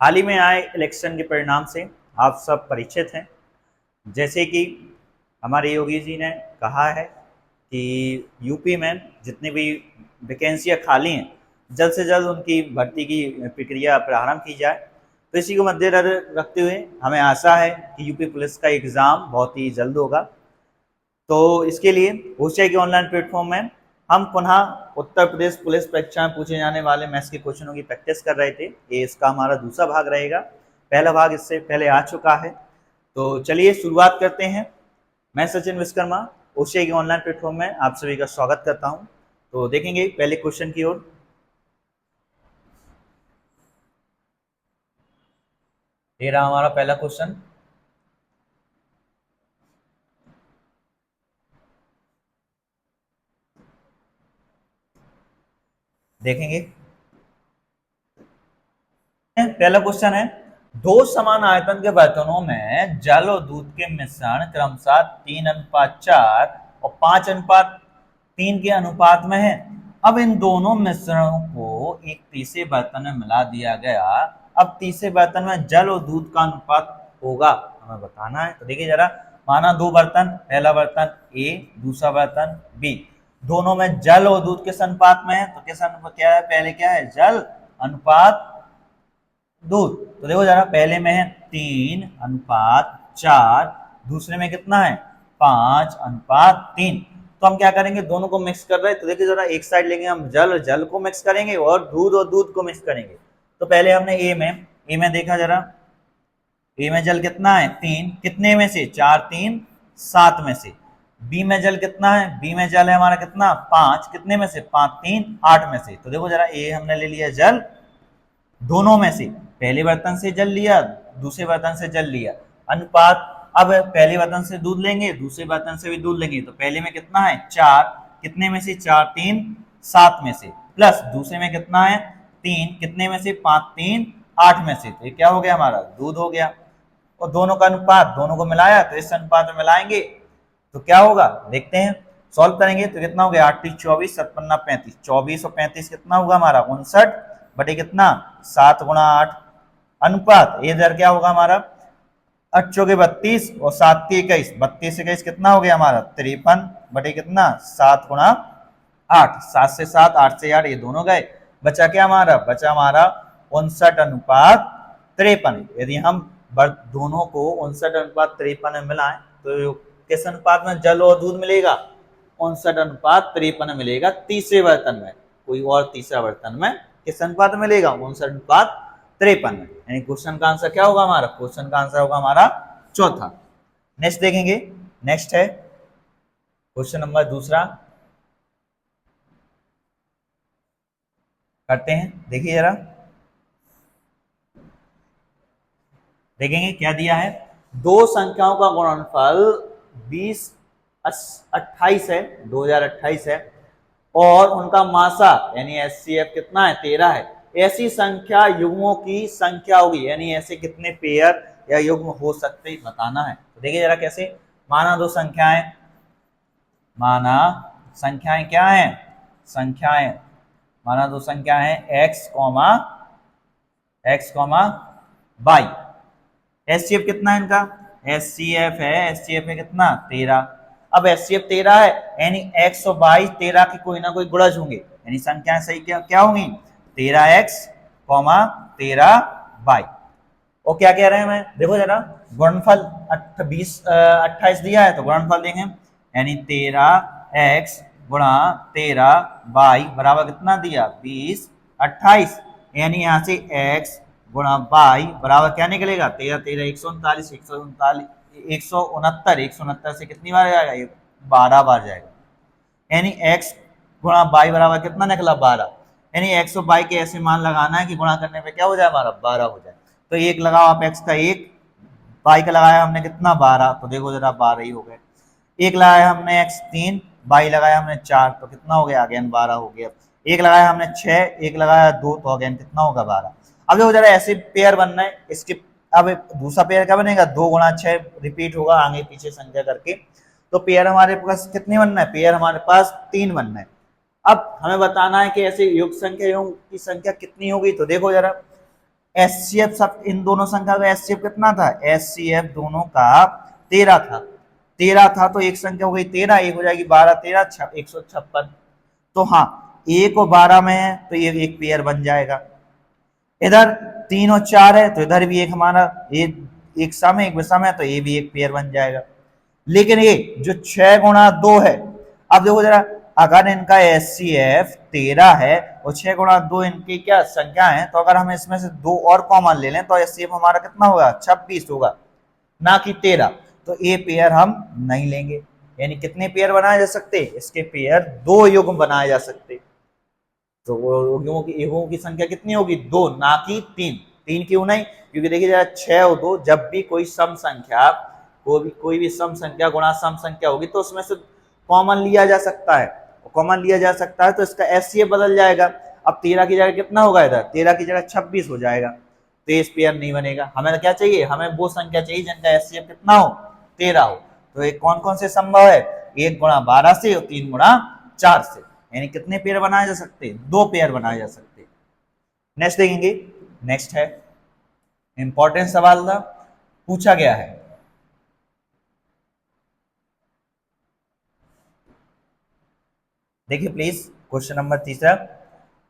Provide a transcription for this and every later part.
हाल ही में आए इलेक्शन के परिणाम से आप सब परिचित हैं। जैसे कि हमारे योगी जी ने कहा है कि यूपी में जितनी भी वैकेंसियां खाली हैं जल्द से जल्द उनकी भर्ती की प्रक्रिया प्रारंभ की जाए। तो इसी को मद्देनजर रखते हुए हमें आशा है कि यूपी पुलिस का एग्ज़ाम बहुत ही जल्द होगा। तो इसके लिए होशियारी के ऑनलाइन प्लेटफॉर्म में हम पुनः उत्तर प्रदेश पुलिस परीक्षा में पूछे जाने वाले मैथ्स के क्वेश्चनों की प्रैक्टिस कर रहे थे। ये इसका हमारा दूसरा भाग रहेगा। पहला भाग इससे पहले आ चुका है। तो चलिए शुरुआत करते हैं। मैं सचिन विश्वकर्मा होशियारी के ऑनलाइन प्लेटफॉर्म में आप सभी का स्वागत करता हूँ। तो देखेंगे पहले क्वेश्चन की ओर। ये रहा हमारा पहला क्वेश्चन। देखेंगे पहला क्वेश्चन है, दो समान आयतन के बर्तनों में जल और दूध के मिश्रण क्रमशः 3:4 और 5:3 के अनुपात में है। अब इन दोनों मिश्रणों को एक तीसरे बर्तन में मिला दिया गया। अब तीसरे बर्तन में जल और दूध का अनुपात होगा, हमें बताना है। तो देखिए जरा, माना दो बर्तन, पहला बर्तन ए, दूसरा बर्तन बी, दोनों में जल और दूध किस अनुपात में है? तो किस अनुपात क्या है? पहले क्या है? जल अनुपात दूध। तो देखो जरा, पहले में है 3:4, दूसरे में कितना है? 5:3। तो हम क्या करेंगे? दोनों को मिक्स कर रहे हैं। तो देखिए जरा, एक साइड लेंगे हम जल, और जल को मिक्स करेंगे और दूध को मिक्स करेंगे। तो पहले हमने ए में देखा जरा, ए में जल कितना है? 3, कितने में से? 4 3 7 में से। बी में जल कितना है? बी में जल है हमारा कितना? 5, कितने में से? 5 3 8 में से। तो देखो जरा, ए हमने ले लिया जल दोनों में से, पहले बर्तन से जल लिया, दूसरे बर्तन से जल लिया, अनुपात। अब पहले बर्तन से दूध लेंगे, दूसरे बर्तन से भी दूध लेंगे। तो पहले में कितना है? 4, कितने में से? 4 3 7 में से, प्लस दूसरे में कितना है? 3, कितने में से? 5 3 8 में से। तो ये क्या हो गया? हमारा दूध हो गया। और दोनों का अनुपात, दोनों को मिलाया, तो इस अनुपात में मिलाएंगे तो क्या होगा? देखते हैं, सॉल्व करेंगे तो कितना हो गया? 8 3 24, 7 5 35, 24 और 35 कितना होगा हमारा? 59 बटे कितना? 7 गुणा 8 अनुपात। ये इधर क्या होगा हमारा? 8 चौके 32 और 7 के 21, 32 से 21 कितना हो गया हमारा? 53 बटे कितना? 7 गुणा 8, 7 से 7, 8 से 8, ये दोनों गए। बचा क्या हमारा? बचा हमारा 59:53। यदि हम दोनों को 59:53 में मिलाएं तो किस अनुपात में जल और दूध मिलेगा? 59:53 मिलेगा तीसरे बर्तन में। कोई और तीसरा बर्तन में किस अनुपात में मिलेगा? 59:53 में। यानी क्वेश्चन का आंसर क्या होगा हमारा? क्वेश्चन का आंसर होगा हमारा चौथा। नेक्स्ट देखेंगे। नेक्स्ट है क्वेश्चन नंबर दूसरा, करते हैं। देखिए जरा, देखेंगे क्या दिया है। दो संख्याओं का गुणनफल 2028 है, 2028 है, और उनका मासा यानी एचसीएफ कितना है? 13 है। ऐसी संख्या युग्मों की संख्या होगी, यानी ऐसे कितने पेयर या युग्म हो सकते बताना है। तो देखिए जरा कैसे। माना दो संख्याएं, माना संख्याएं क्या है? संख्याएं, माना दो संख्या है x, y। एचसीएफ कितना है इनका? एचसीएफ है कितना? 13। अब एचसीएफ 13 है, यानी x और y 13 के कोई ना कोई गुणज होंगे, यानी संख्याएं सही क्या होंगी? 13x, 13y। और क्या कह रहे हैं मैं? देखो जरा, गुणनफल 28 दिया है, तो गुणनफल देंगे, यानी 13x गुणा 13y बराबर कितना दिया? 20 28। यानी यहाँ से x गुणा y बराबर क्या निकलेगा? 13 13 139, 169 से कितनी बार जाएगा? ये 12 बार जाएगा। यानी x गुणा y बराबर कितना निकला? 12। यानी x और y के ऐसे मान लगाना है कि गुणा करने पे क्या हो जाए हमारा? 12 हो जाए। तो एक लगाओ आप x का 1, y का लगाया हमने कितना? 12, तो देखो जरा 12 ही हो गए। एक लगाया हमने x 3, y लगाया हमने 4, तो कितना हो गया? अगेन 12 हो गया। एक लगाया हमने 6, एक लगाया 2, तो अगेन कितना होगा? 12। अब देखो जरा, ऐसे पेयर बनना है इसके। अब दूसरा पेयर क्या बनेगा? 2 गुणा 6 रिपीट होगा आगे पीछे संख्या करके। तो पेयर हमारे पास कितने बनना है? पेयर हमारे पास 3 बनना है। अब हमें बताना है कि ऐसे युग संख्या की संख्या कितनी होगी। तो देखो जरा, एचसीएफ सब इन दोनों संख्या का एचसीएफ कितना था, एचसीएफ दोनों का 13 था, 13 था तो एक संख्या हो गई 13, एक हो जाएगी 12, 13 156। तो हाँ, 1 और 12 में है तो ये एक पेयर बन जाएगा। इधर 3 और 4 है तो इधर भी एक हमारा एक सम है, एक विषम है, तो ये भी एक पेयर बन जाएगा। लेकिन ये जो 6 गुणा 2 है, अब देखो जरा, अगर इनका एचसीएफ 13 है और 6 गुणा 2 इनकी क्या संख्या है, तो अगर हम इसमें से 2 और कॉमन ले लें तो एचसीएफ हमारा कितना होगा, 26 होगा, ना कि 13। तो ये पेयर हम नहीं लेंगे। यानी कितने पेयर बनाए जा सकते, इसके पेयर 2 युग्म बनाए जा सकते। तो युग्मों की संख्या कितनी होगी, 2, ना कि 3। 3 क्यों नहीं, क्योंकि देखिए जरा 6 और 2, जब भी कोई सम संख्या, कोई भी सम संख्या गुणा सम संख्या होगी तो उसमें से कॉमन लिया जा सकता है, कॉमन लिया जा सकता है तो इसका एचसीएफ बदल जाएगा। अब 13 की जगह कितना होगा, इधर 13 की जगह 26 हो जाएगा, तो इस पेयर नहीं बनेगा। हमें क्या चाहिए, हमें वो संख्या चाहिए जिनका एचसीएफ कितना हो, 13 हो। तो ये कौन कौन से संभव है, 1 गुणा 12 से और 3 गुणा 4 से। यानी कितने पेयर बनाए जा सकते हैं, 2 पेयर बनाए जा सकते हैं। नेक्स्ट देखेंगे, नेक्स्ट है इंपॉर्टेंट सवाल था, पूछा गया है, देखिए प्लीज क्वेश्चन नंबर तीसरा,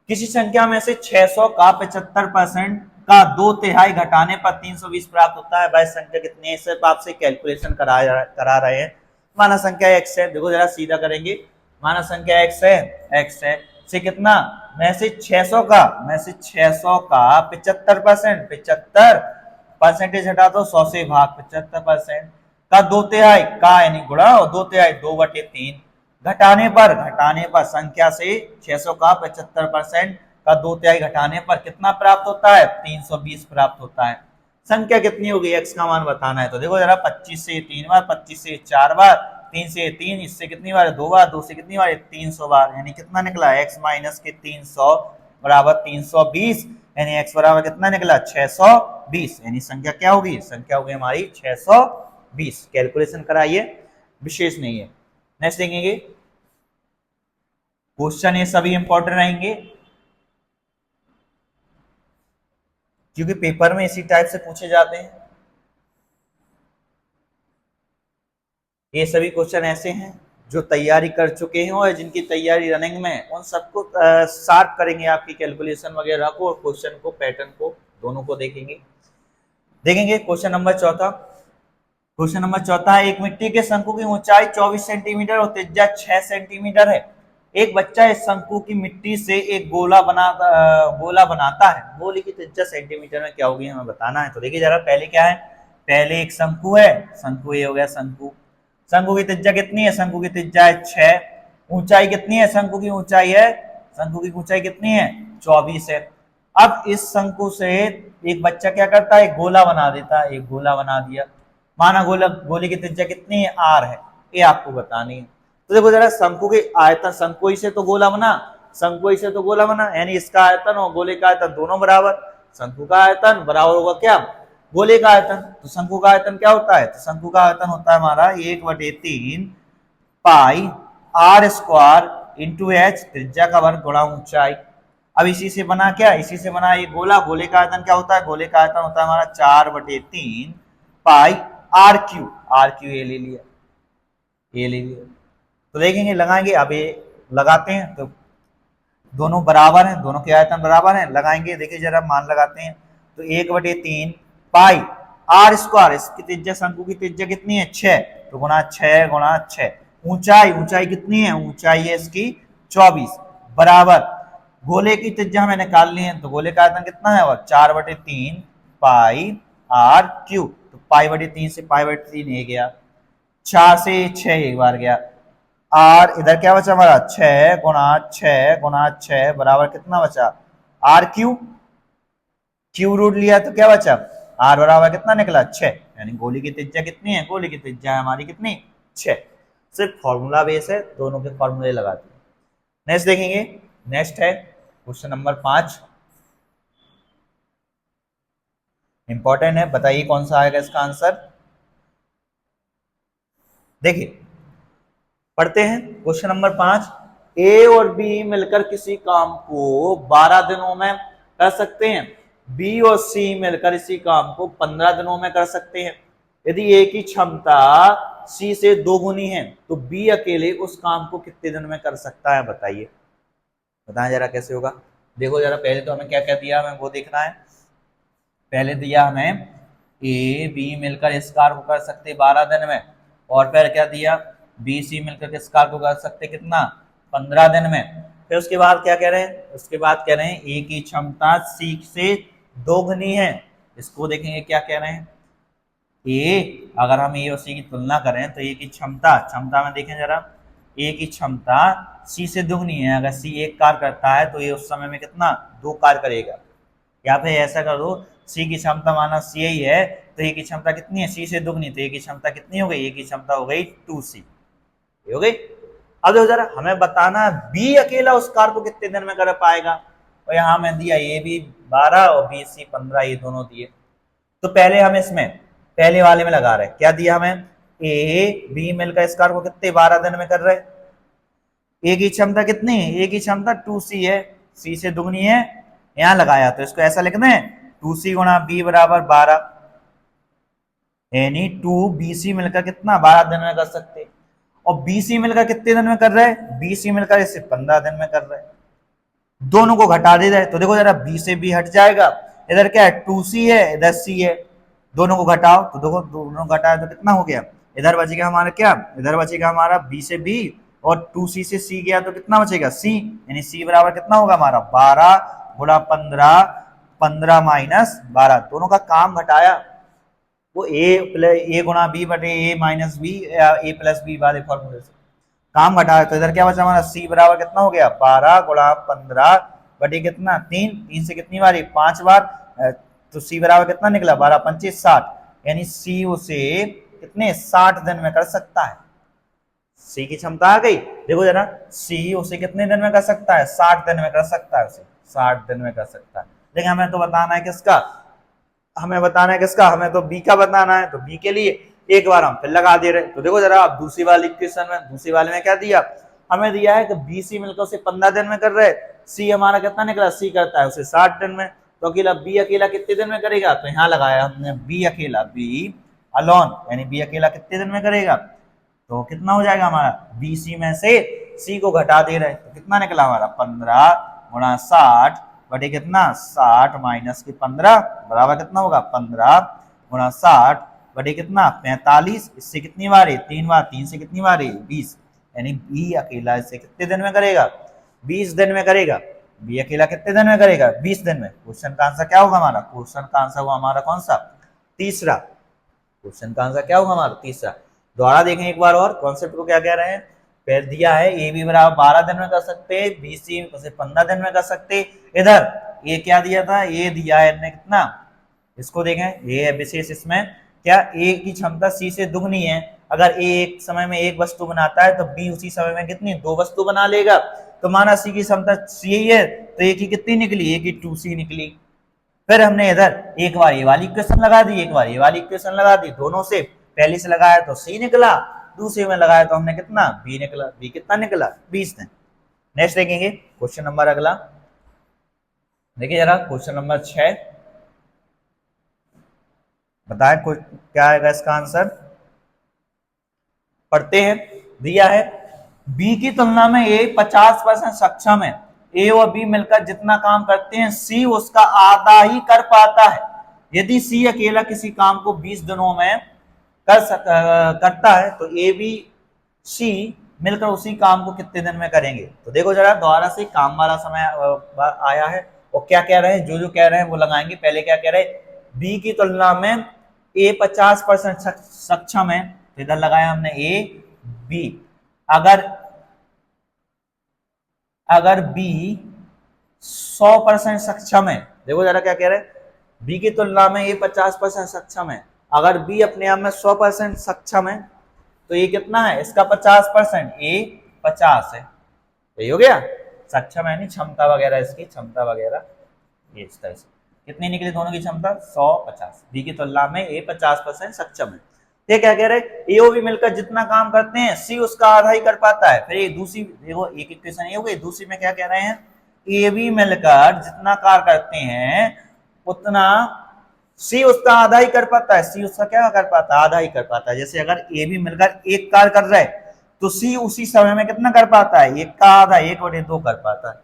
किसी संख्या में से 600 का 75% का 2/3 घटाने पर 320 प्राप्त होता है, वह संख्या कितनी है। सिर्फ आपसे कैलकुलेशन करा रहे हैं। माना संख्या x है, देखो जरा सीधा करेंगे, माना संख्या x है से कितना, में से 600 का 75%, 75 परसेंटेज हटा दो 100 से भाग, 75% का 2/3 का यानी गुणा और 2/3 2/3 घटाने पर संख्या से 600 का 75% का 2/3 घटाने पर कितना प्राप्त होता है, 320 प्राप्त होता है। संख्या कितनी होगी, x का मान बताना है। तो देखो जरा, 25 से 3 बार, 25 से 4 बार, 3 से 3, इससे कितनी बार, 2 बार, 2 से कितनी बार, 300 बार। यानी कितना निकला, x माइनस के 300 बराबर 320, यानी x बराबर कितना निकला, 620। यानी संख्या क्या होगी, संख्या होगी हमारी 620। कैलकुलेशन कराइए, विशेष नहीं है। नेक्स्ट देखेंगे, क्वेश्चन ये सभी इंपॉर्टेंट रहेंगे क्योंकि पेपर में इसी टाइप से पूछे जाते हैं। ये सभी क्वेश्चन ऐसे हैं जो तैयारी कर चुके हैं और जिनकी तैयारी रनिंग में, उन सबको शार्प करेंगे, आपकी कैलकुलेशन वगैरह को और क्वेश्चन को, पैटर्न को, दोनों को देखेंगे। क्वेश्चन नंबर चौथा, है, एक मिट्टी के शंकु की ऊंचाई 24 सेंटीमीटर और त्रिज्या 6 सेंटीमीटर है। एक बच्चा इस शंकु की मिट्टी से एक गोला बनाता है। गोले की त्रिज्या सेंटीमीटर में क्या होगी, हमें बताना है। तो देखिए जरा, पहले क्या है, पहले एक शंकु है, शंकु ये हो गया शंकु, शंकु की त्रिज्या कितनी है, शंकु की त्रिज्या है 6, ऊंचाई कितनी है, शंकु की ऊंचाई कितनी है, 24 है। अब इस शंकु से एक बच्चा क्या करता है, एक गोला बना देता है, एक गोला बना दिया। माना गोले की त्रिज्या कितनी है, r है, ये आपको बतानी है। तो देखो जरा, शंकु के आयतन, शंकु से तो गोला बना, यानी इसका आयतन और गोले का आयतन दोनों बराबर। शंकु का आयतन बराबर होगा क्या, गोले का आयतन। तो शंकु का आयतन क्या होता है, तो शंकु का आयतन होता है हमारा 1/3 पाई r स्क्वायर इंटू h, त्रिज्या का वर्ग गुणा ऊंचाई। अब इसी से बना क्या, इसी से बना ये गोला, गोले का आयतन क्या होता है, गोले का आयतन होता है हमारा 4/3 पाई r क्यू ये ले लिया, तो देखेंगे, लगाएंगे। अब ये लगाते हैं तो दोनों बराबर हैं, दोनों के आयतन बराबर हैं, लगाएंगे। देखिए जरा, मान लगाते हैं तो 1/3 पाई r स्क्वायर, इसकी त्रिज्या, शंकु की त्रिज्या कितनी है, 6, तो गुणा 6 ऊंचाई कितनी है, ऊंचाई है इसकी 24 बराबर, गोले की त्रिज्या हमें निकाल ली है, तो गोले का आयतन कितना है, 4/3 पाई r क्यू, तो पाई/3 से पाई/3 ये गया, 4 से 6 एक बार गया, r इधर क्या बचा हमारा, 6 बराबर कितना बचा, क्यू रूट लिया तो क्या बचा, r बराबर कितना निकला, 6। यानी गोली की त्रिज्या कितनी है, गोली की त्रिज्या हमारी कितनी, 6। सिर्फ फॉर्मूला बेस है, दोनों के फॉर्मूले लगाते हैं। नेक्स्ट देखेंगे, नेक्स्ट है क्वेश्चन नंबर 5, इंपॉर्टेंट है, बताइए कौन सा आएगा इसका आंसर। देखिए, पढ़ते हैं क्वेश्चन नंबर 5, ए और बी मिलकर किसी काम को 12 दिनों में कर सकते हैं। बी और सी मिलकर इसी काम को 15 दिनों में कर सकते हैं। यदि ए की क्षमता सी से 2 गुनी है तो बी अकेले उस काम को कितने दिन में कर सकता है, बताइए। बताएं जरा कैसे होगा। देखो जरा, पहले तो हमें क्या क्या दिया, हमें वो देखना है। पहले दिया हमें ए बी मिलकर इस कार्य को कर सकते 12 दिन में, और फिर क्या दिया, बी सी मिलकर इस कार्य को कर सकते कितना, 15 दिन में। फिर उसके बाद क्या कह रहे हैं, उसके बाद कह रहे हैं ए की क्षमता सी से 2 गुनी है। इसको देखेंगे क्या कह रहे हैं, ए, अगर हम ए और सी की तुलना करें तो ए की क्षमता, क्षमता में देखें जरा, ए की क्षमता सी से दुगनी है। अगर सी एक कार्य करता है तो ये उस समय में कितना, 2 कार्य करेगा। या फिर ऐसा कर दो, सी की क्षमता माना सी ही है तो ए की क्षमता कितनी है, सी से दुगनी, तो ए की क्षमता कितनी हो गई, ए की क्षमता हो गई 2c, हो गई। अब देखो जरा, हमें बताना बी अकेला उस कार्य को कितने दिन में कर पाएगा। और यहाँ मैं दिया ए बी 12 और बी सी 15, ये दोनों दिए। तो पहले हम इसमें पहले वाले में लगा रहे, क्या दिया हमें, ए बी मिलकर इस कार्य को कितने 12 दिन में कर रहे। ए की क्षमता कितनी है, ए की क्षमता 2c है, सी से दुगनी है, यहां लगाया तो इसको ऐसा लिखना है 2c गुणा बी बराबर 12, यानी 2bc मिलकर कितना 12 दिन में कर सकते। और bc मिलकर कितने दिन में कर रहे हैं, bc मिलकर इससे 15 दिन में कर रहे हैं। दोनों को घटा दे रहे तो देखो जरा, b से b हट जाएगा, इधर क्या है 2c है, इधर c है, दोनों को घटाओ तो देखो दोनों घटाए तो कितना हो गया, इधर बचेगा हमारा क्या, इधर बचेगा हमारा b से b, और 2c से c गया तो कितना बचेगा c, यानी c बराबर कितना होगा हमारा 12 गुणा 15, 15 माइनस 12, दोनों का काम घटाया। वो ए गुणा बी बटे ए माइनस बी या ए प्लस बी वाले फॉर्मूले से काम घटाया तो इधर क्या बचा हमारा, c बराबर कितना हो गया 12 गुणा 15 बटे कितना 3, 3 से कितनी बार 5 बार, तो c बराबर कितना निकला 12 25 60, यानी c उसे कितने 60 दिन में कर सकता है। c की क्षमता आ गई, देखो जरा, c उसे कितने दिन में कर सकता है, 60 दिन में कर सकता है, उसे 60 दिन में कर सकता है। लेकिन हमें तो बताना है किसका, हमें बताना है किसका, हमें तो बी का बताना है। तो बी के लिए एक बार हम फिर लगा दे रहे, तो देखो जरा, आप दूसरी वाली इक्वेशन में, दूसरी वाले में क्या दिया, हमें दिया है कि बी सी मिलकर उसे 15 दिन में कर रहे, सी हमारा कितना निकला, सी करता है उसे 60 दिन में, तो अकेला बी अकेला कितने दिन में करेगा, तो यहाँ लगाया हमने बी अकेला, बी अलोन, यानी बी अकेला कितने दिन में करेगा, तो कितना हो जाएगा हमारा, बी सी में से सी को घटा दे रहे तो कितना निकला हमारा 15 गुणा 60 बटे कितना 60 माइनस के 15 बराबर कितना होगा 15 गुणा 60 बटे कितना 45, इससे कितनी बार है 3 बार, 3 से कितनी बार है 20, यानी बी अकेला इसे कितने दिन में करेगा 20 दिन में करेगा। बी अकेला कितने दिन में करेगा 20 दिन में। क्वेश्चन का आंसर क्या होगा हमारा, क्वेश्चन का आंसर हुआ हमारा कौन सा, तीसरा। क्वेश्चन का आंसर क्या होगा हमारा तीसरा। दोबारा देखें एक बार और कॉन्सेप्ट को क्या कह रहे हैं, फिर दिया है ए बी बराबर 12 दिन में कर सकते, बी सी उसे 15 दिन में कर सकते। इधर ये क्या दिया था, ये दिया है इन्हें कितना, इसको देखें, ये है विशेष, इसमें क्या ए की क्षमता सी से दुगनी है। अगर ए एक समय में एक वस्तु बनाता है तो बी उसी समय में कितनी 2 वस्तु बना लेगा। तो माना सी की क्षमता सी ही है तो ए की कितनी निकली, ए की 2c निकली। फिर हमने इधर एक बार ये वाली इक्वेशन लगा दी, एक बार ये वाली इक्वेशन लगा दी, दोनों से पहले से लगाया तो सी निकला, दूसरे में लगाया तो हमने कितना बी निकला, बी कितना निकला 20 दिन। नेक्स्ट देखेंगे क्वेश्चन नंबर अगला, देखिए जरा क्वेश्चन नंबर 6, बताएं क्या आएगा इसका आंसर, पढ़ते हैं। दिया है बी की तुलना में ए 50% सक्षम है, ए और बी मिलकर जितना काम करते हैं सी उसका आधा ही कर पाता है। यदि सी अकेला किसी काम को 20 दिनों में करता है तो ए बी सी मिलकर उसी काम को कितने दिन में करेंगे। तो देखो जरा, दोबारा से काम वाला समय आया है और क्या कह रहे हैं, जो जो कह रहे हैं वो लगाएंगे। पहले क्या कह रहे हैं, बी की तुलना में ए 50% सक्षम है, तो इधर लगाया हमने ए बी। अगर बी 100% सक्षम है, देखो जरा क्या कह रहे हैं, बी की तुलना में ए 50% सक्षम है। अगर बी अपने आप में 100% सक्षम है तो ये कितना है, इसका 50%, ए 50 है, यही हो गया। सक्षम है नहीं, क्षमता वगैरह, इसकी क्षमता वगैरह ये इस तरह से कितनी निकली दोनों की क्षमता 150, बी की तुलना में ए 50% सक्षम है। ये क्या कह रहे हैं, ए ओ बी मिलकर जितना काम करते हैं सी उसका आधा ही कर पाता है। फिर ये दूसरी देखो, एक इक्वेशन ये हो गई, दूसरी में क्या कह रहे हैं, ए बी मिलकर जितना कार्य करते हैं उतना सी उसका आधा ही कर पाता है। सी उसका क्या कर पाता है? आधा ही कर पाता है। जैसे अगर ए भी मिलकर एक कार्य कर रहा है तो सी उसी समय में कितना कर पाता है? एक का आधा, 1/2 कर पाता है।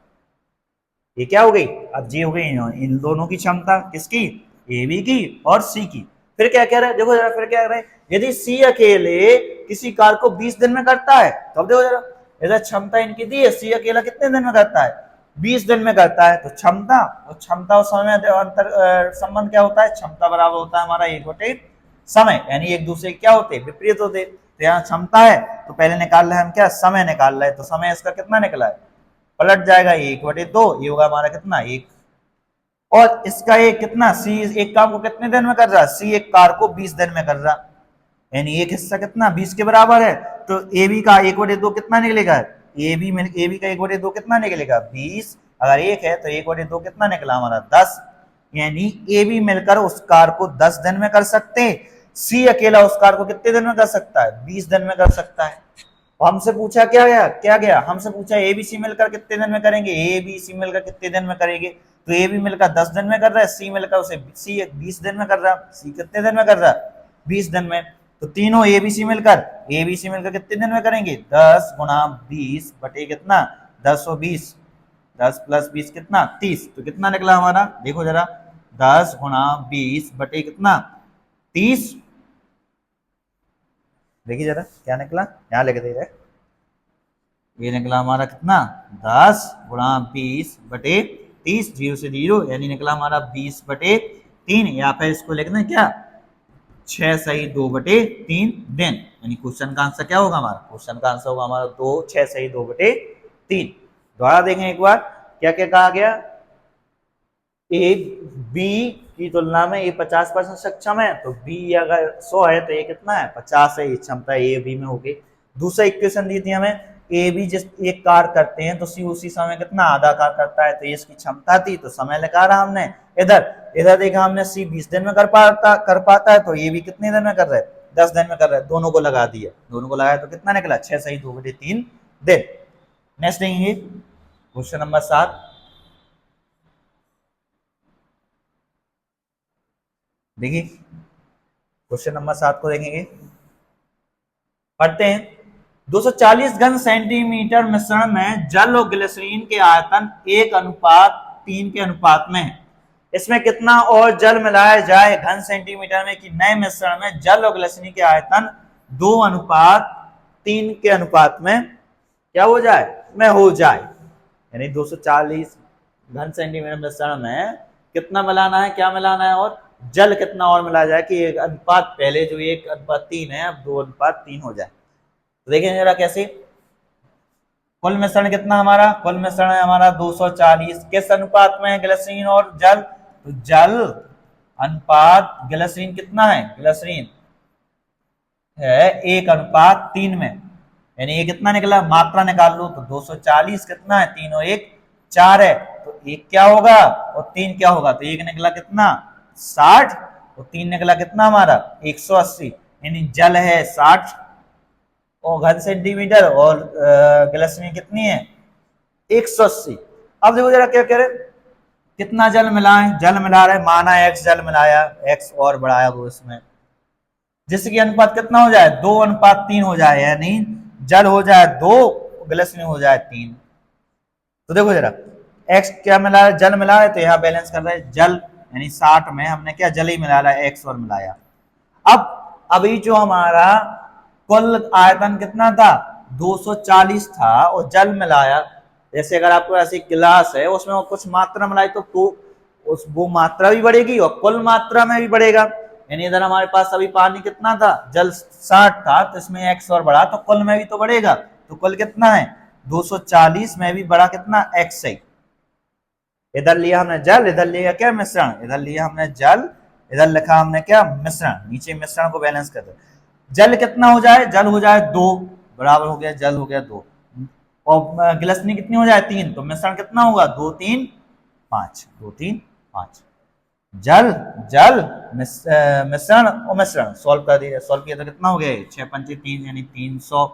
ये क्या हो गई? अब जी हो गई इन दोनों की क्षमता, किसकी? ए बी की और सी की। फिर क्या कह रहा है? देखो जरा, फिर क्या कह रहा है? यदि सी अकेले किसी कार्य को 20 दिन में करता है, तो अब देखो जरा, इधर क्षमता इनकी दी है, सी अकेला कितने दिन में करता है? 20 दिन में करता है। तो क्षमता और क्षमता और समय में अंतर संबंध क्या होता है? क्षमता बराबर होता है हमारा 1/समय, यानी एक दूसरे क्या होते? विपरीत होते। तो यहाँ क्षमता है तो पहले निकाल रहे हैं हम क्या? समय निकाल रहे हैं। तो समय इसका कितना निकला है? पलट जाएगा 1/2, ये होगा हमारा कितना? 1। और इसका एक कितना? सी एक काम को कितने दिन में कर रहा है? सी एक कार को 20 दिन में कर रहा, यानी एक हिस्सा कितना? 20 के बराबर है। तो ए बी का 1/2 कितना निकलेगा? ए बी का 1/2 कितना निकलेगा? 20। अगर एक है तो 1/2 कितना निकला हमारा? 10। यानी ए बी मिलकर उस कार को 10 दिन में कर सकते हैं, सी अकेला उस कार को कितने दिन में कर सकता है? 20 दिन में कर सकता है। हमसे पूछा क्या गया? हमसे पूछा ए बी सी मिलकर कितने दिन में करेंगे? ए बी सी मिलकर कितने दिन में करेंगे? तो ए बी मिलकर 10 दिन में कर रहा है, सी मिलकर उसे सी 20 दिन में कर रहा है। सी कितने दिन में कर रहा है? 20 दिन में। तो तीनों एबीसी मिलकर कितने दिन में करेंगे? 10 गुणा 20 बटे कितना? 10 और 20, 10 प्लस 20 कितना? 30। तो कितना निकला हमारा? देखो जरा, 10 गुणा 20 बटे कितना? 30। देखिए जरा क्या निकला, यहाँ लिख दे रहे, ये निकला हमारा कितना? 10 गुणा 20 बटे 30, 0 से 0, यानी निकला हमारा 20/3। या फिर इसको लिखना क्या? 6 सही 2/3 दिन। यानी क्वेश्चन का आंसर क्या होगा हमारा? क्वेश्चन का आंसर होगा हमारा 6 सही 2/3। दोबारा देखें एक बार, क्या क्या कहा गया? ए बी की तुलना में ये 50% सक्षम है, तो बी अगर 100 है तो ये कितना है? 50 है। ये क्षमता ए बी में होगी। दूसरा इक्वेशन दी थी हमें, ए बी जिस एक कार्य करते हैं तो सी उसी समय कितना? आधा कार्य करता है। तो ये इसकी क्षमता थी, तो समय लगा रहा हमने। इधर इधर देखा हमने, सी 20 दिन में कर पाता है, तो ये भी कितने दिन में कर रहा है? 10 दिन में कर रहा है। दोनों को लगा दिया, दोनों को लगाया तो कितना निकला? 6 सही 2/3 दिन। नेक्स्ट देंगे क्वेश्चन नंबर 7। देखिए क्वेश्चन नंबर 7 को देखेंगे, पढ़ते हैं। 240 घन सेंटीमीटर मिश्रण में जल और ग्लिसरीन के आयतन 1:3 के अनुपात में है। इसमें कितना और जल मिलाया जाए घन सेंटीमीटर में कि नए मिश्रण में जल और ग्लिसरीन के आयतन 2:3 के अनुपात में क्या हो जाए? हो जाए। यानी 240 घन सेंटीमीटर मिश्रण में कितना मिलाना है? क्या मिलाना है? और जल कितना और मिलाया जाए कि एक अनुपात, पहले जो 1:3 है अब 2:3 हो जाए। तो देखें जरा कैसे। कुल मिश्रण कितना हमारा? कुल मिश्रण है हमारा 240। किस अनुपात में है? ग्लिसरीन और जल। तो जल अनुपात ग्लिसरीन कितना है? ग्लिसरीन है 1:3 में। यानी ये कितना निकला? मात्रा निकाल लो। तो 240 कितना है? 3 और 1 4 है, तो 1 क्या होगा और 3 क्या होगा? तो 1 निकला कितना? 60 और 3 निकला कितना हमारा? 180। यानी जल है 60 और घन सेंटीमीटर और ग्लिसरीन कितनी है? 180। अब देखो जरा क्या कह रहे, कितना जल मिलाएं? जल मिला रहे, माना x जल मिलाया, x और बढ़ाया वो इसमें, जिसकी अनुपात कितना हो जाए? 2:3 हो जाए। यानी जल हो जाए 2, ग्लिसरीन हो जाए 3। तो देखो जरा, x क्या मिला है? जल मिला है, तो यहाँ बैलेंस कर रहे हैं जल, यानी 60 में हमने क्या जल ही मिला है, x और मिलाया। अब अभी जो हमारा कुल आयतन कितना था? 240 था और जल मिलाया। जैसे अगर आपको ऐसी गिलास है उसमें कुछ मात्रा मिलाई तो वो मात्रा भी बढ़ेगी और कुल मात्रा में भी बढ़ेगा। यानी इधर हमारे पास अभी पानी कितना था? जल 60 था, तो इसमें x और बढ़ा तो कुल में भी तो बढ़ेगा। तो कुल कितना है? 240 में भी बढ़ा कितना? x है। इधर लिया हमने जल, इधर लिया क्या? मिश्रण। इधर लिया हमने जल, इधर लिखा हमने क्या? मिश्रण। नीचे मिश्रण को बैलेंस कर दो। जल कितना हो जाए? जल हो जाए 2, बराबर हो गया, जल हो गया 2 और ग्लिसरीन कितनी हो जाए? 3। तो मिश्रण कितना होगा? 2 3 5, 2 3 5। जल जल मिश्रण और मिश्रण सॉल्व कर दिया। सॉल्व किया तो कितना हो गया? 6 5 3, यानी 300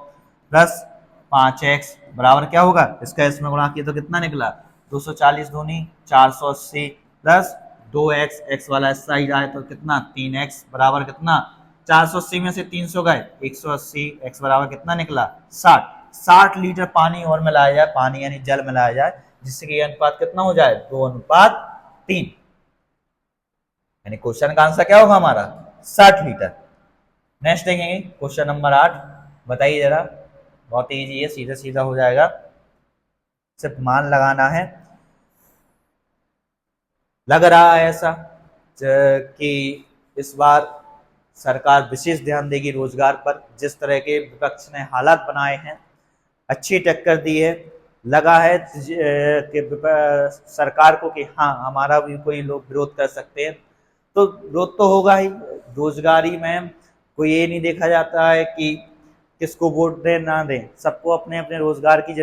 प्लस 5x बराबर क्या होगा? इसका इसमें गुणा किया तो कितना निकला? 240 दूनी 480 प्लस 2x, x वाला इस साइड आए तो कितना 3x बराबर कितना 480 में से 300 गए 180, x बराबर कितना निकला 60 लीटर पानी और मिलाया जाए, पानी यानी जल मिलाया जाए, जिससे कि अनुपात कितना हो जाए 2:3। यानी क्वेश्चन का आंसर क्या होगा हमारा 60 लीटर। नेक्स्ट देखेंगे क्वेश्चन नंबर 8, बताइए जरा, बहुत इजी है, सीधा सीधा हो जाएगा, सिर्फ मान लगाना है। लग रहा है ऐसा कि इस बार सरकार विशेष ध्यान देगी रोजगार पर, जिस तरह के विपक्ष ने हालात बनाए हैं, अच्छी टक्कर दी है, लगा है कि सरकार को कि हाँ हमारा भी कोई लोग विरोध कर सकते हैं, तो विरोध तो होगा ही। रोजगारी में कोई ये नहीं देखा जाता है कि किसको वोट दें ना दें, सबको अपने अपने रोजगार की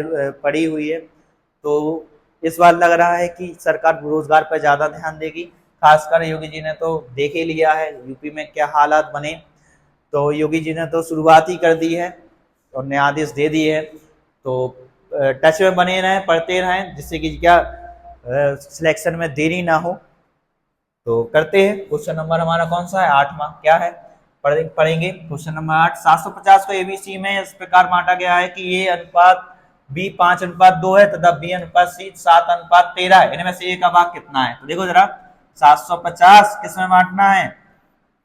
पड़ी हुई है। तो इस बार लग रहा है कि सरकार रोजगार पर ज्यादा ध्यान देगी, खासकर योगी जी ने तो देख ही लिया है यूपी में क्या हालात बने, तो योगी जी ने तो शुरुआत ही कर दी है और नए आदेश दे दिए है। तो टच में बने रहें, पढ़ते रहें, जिससे कि क्या सिलेक्शन में देरी ना हो। तो करते हैं, क्वेश्चन नंबर हमारा कौन सा है 8वां, क्या है पढ़ेंगे क्वेश्चन नंबर 8। 750 को एबीसी में इस प्रकार बांटा गया है कि ए अनुपात बी 5:2 है तथा बी अनुपात सी 7:13 है, इनमें से ए का भाग कितना है। तो देखो जरा 750 किस में बांटना है,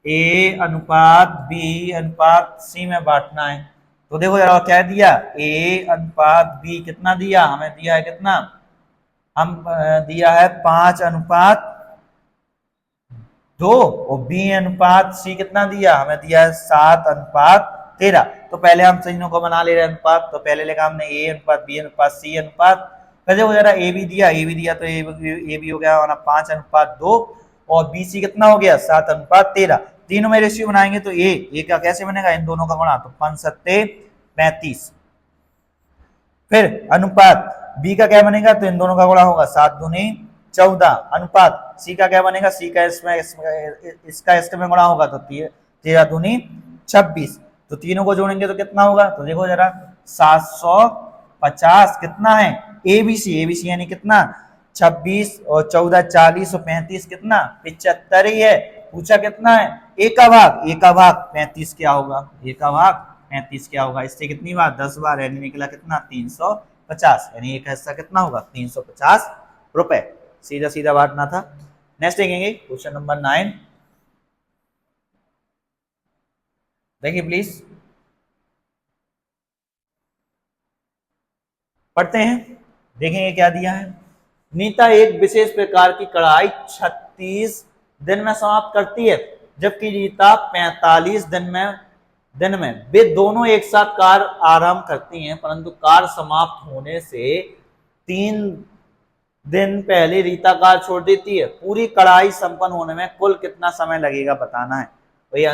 ए अनुपात बी अनुपात सी में बांटना है। तो देखो जरा क्या दिया, ए अनुपात बी कितना दिया, हमें दिया है कितना, हम दिया है 5:2 और बी अनुपात सी कितना दिया, हमें दिया है 7:13। तो पहले हम चिन्हों को बना ले रहे हैं अनुपात, तो पहले लिखा हमने ए अनुपात बी अनुपात सी अनुपात, फिर देखो जरा ए भी दिया तो ए भी हो गया हमारा 5:2 और बी सी कितना हो गया 7:13। तीनों में रेशियो बनाएंगे तो ए का कैसे बनेगा, इन दोनों का गुणा, तो 5×7=35। फिर अनुपात बी का क्या बनेगा, तो इन दोनों का गुणा होगा 7×2=14। अनुपात सी का क्या बनेगा, सी का इसका में गुणा होगा तो 13×2=26। तो तीनों को जोड़ेंगे तो कितना होगा, तो देखो जरा 750 कितना है एबीसी यानी कितना 26 और 14 40 और 35 कितना 75 ही है। पूछा कितना है ए का भाग 35 क्या होगा, ए का भाग 35 क्या होगा, इससे कितनी बार 10 बार, यानी निकला कितना 350, यानी एक हिस्सा कितना होगा 350 रुपए। सीधा सीधा बांटना था। नेक्स्ट देखेंगे क्वेश्चन नंबर 9, देखिए प्लीज पढ़ते हैं, देखेंगे क्या दिया है। नीता एक विशेष प्रकार की कढ़ाई 36 दिन में समाप्त करती है, जबकि रीता 45 दिन में वे दोनों एक साथ कार्य आरंभ करती हैं, परंतु कार्य समाप्त होने से 3 दिन पहले रीता कार्य छोड़ देती है। पूरी कढ़ाई संपन्न होने में कुल कितना समय लगेगा बताना है। भैया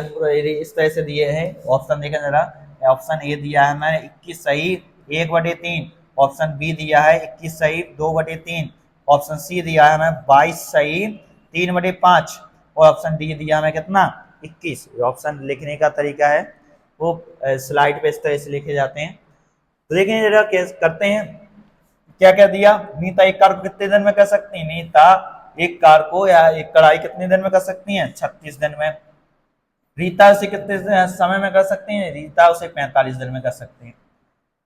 इस तरह से दिए हैं, ऑप्शन देखें जरा, ऑप्शन ए दिया है मैंने 21 सही 1/3, ऑप्शन बी दिया है 21 सही 2/3, ऑप्शन सी दिया है हमें 22 सही 3/5 और ऑप्शन डी दिया हमें कितना 21। ऑप्शन लिखने का तरीका है वो स्लाइड पे इस तरह से लिखे जाते हैं। तो देखिए जरा करते हैं, क्या क्या दिया, नीता एक कार को कितने दिन में कर सकती है, नीता एक कार को या एक कढ़ाई कितने दिन में कर सकती है 36 दिन में। रीता उसे कितने समय में कर सकती है, रीता उसे 45 दिन में कर सकती है।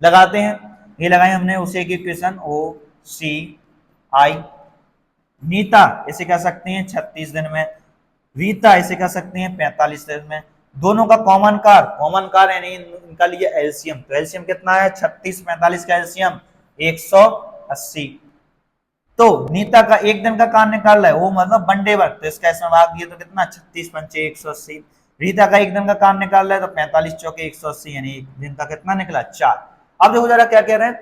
लगाते हैं, ये लगाए हमने उसे की इक्वेशन OCI। नीता इसे कर सकती हैं 36 दिन में, रीता इसे कर सकती हैं 45 दिन में। दोनों का कॉमन कार यानी इनका लिए एलसीएम, तो एलसीएम कितना है 36 45 का एलसीएम 180। तो नीता का एक दिन का कार्य निकाल रहा है वो मतलब वन डे वर्क, तो इसका इसमें भाग दिए तो कितना 36 पंचे 180। रीता का एक दिन का कार्य निकाल रहा है तो 45 चौके 180, यानी एक दिन का कितना निकला 4। अब देखो जरा क्या कह रहे हैं,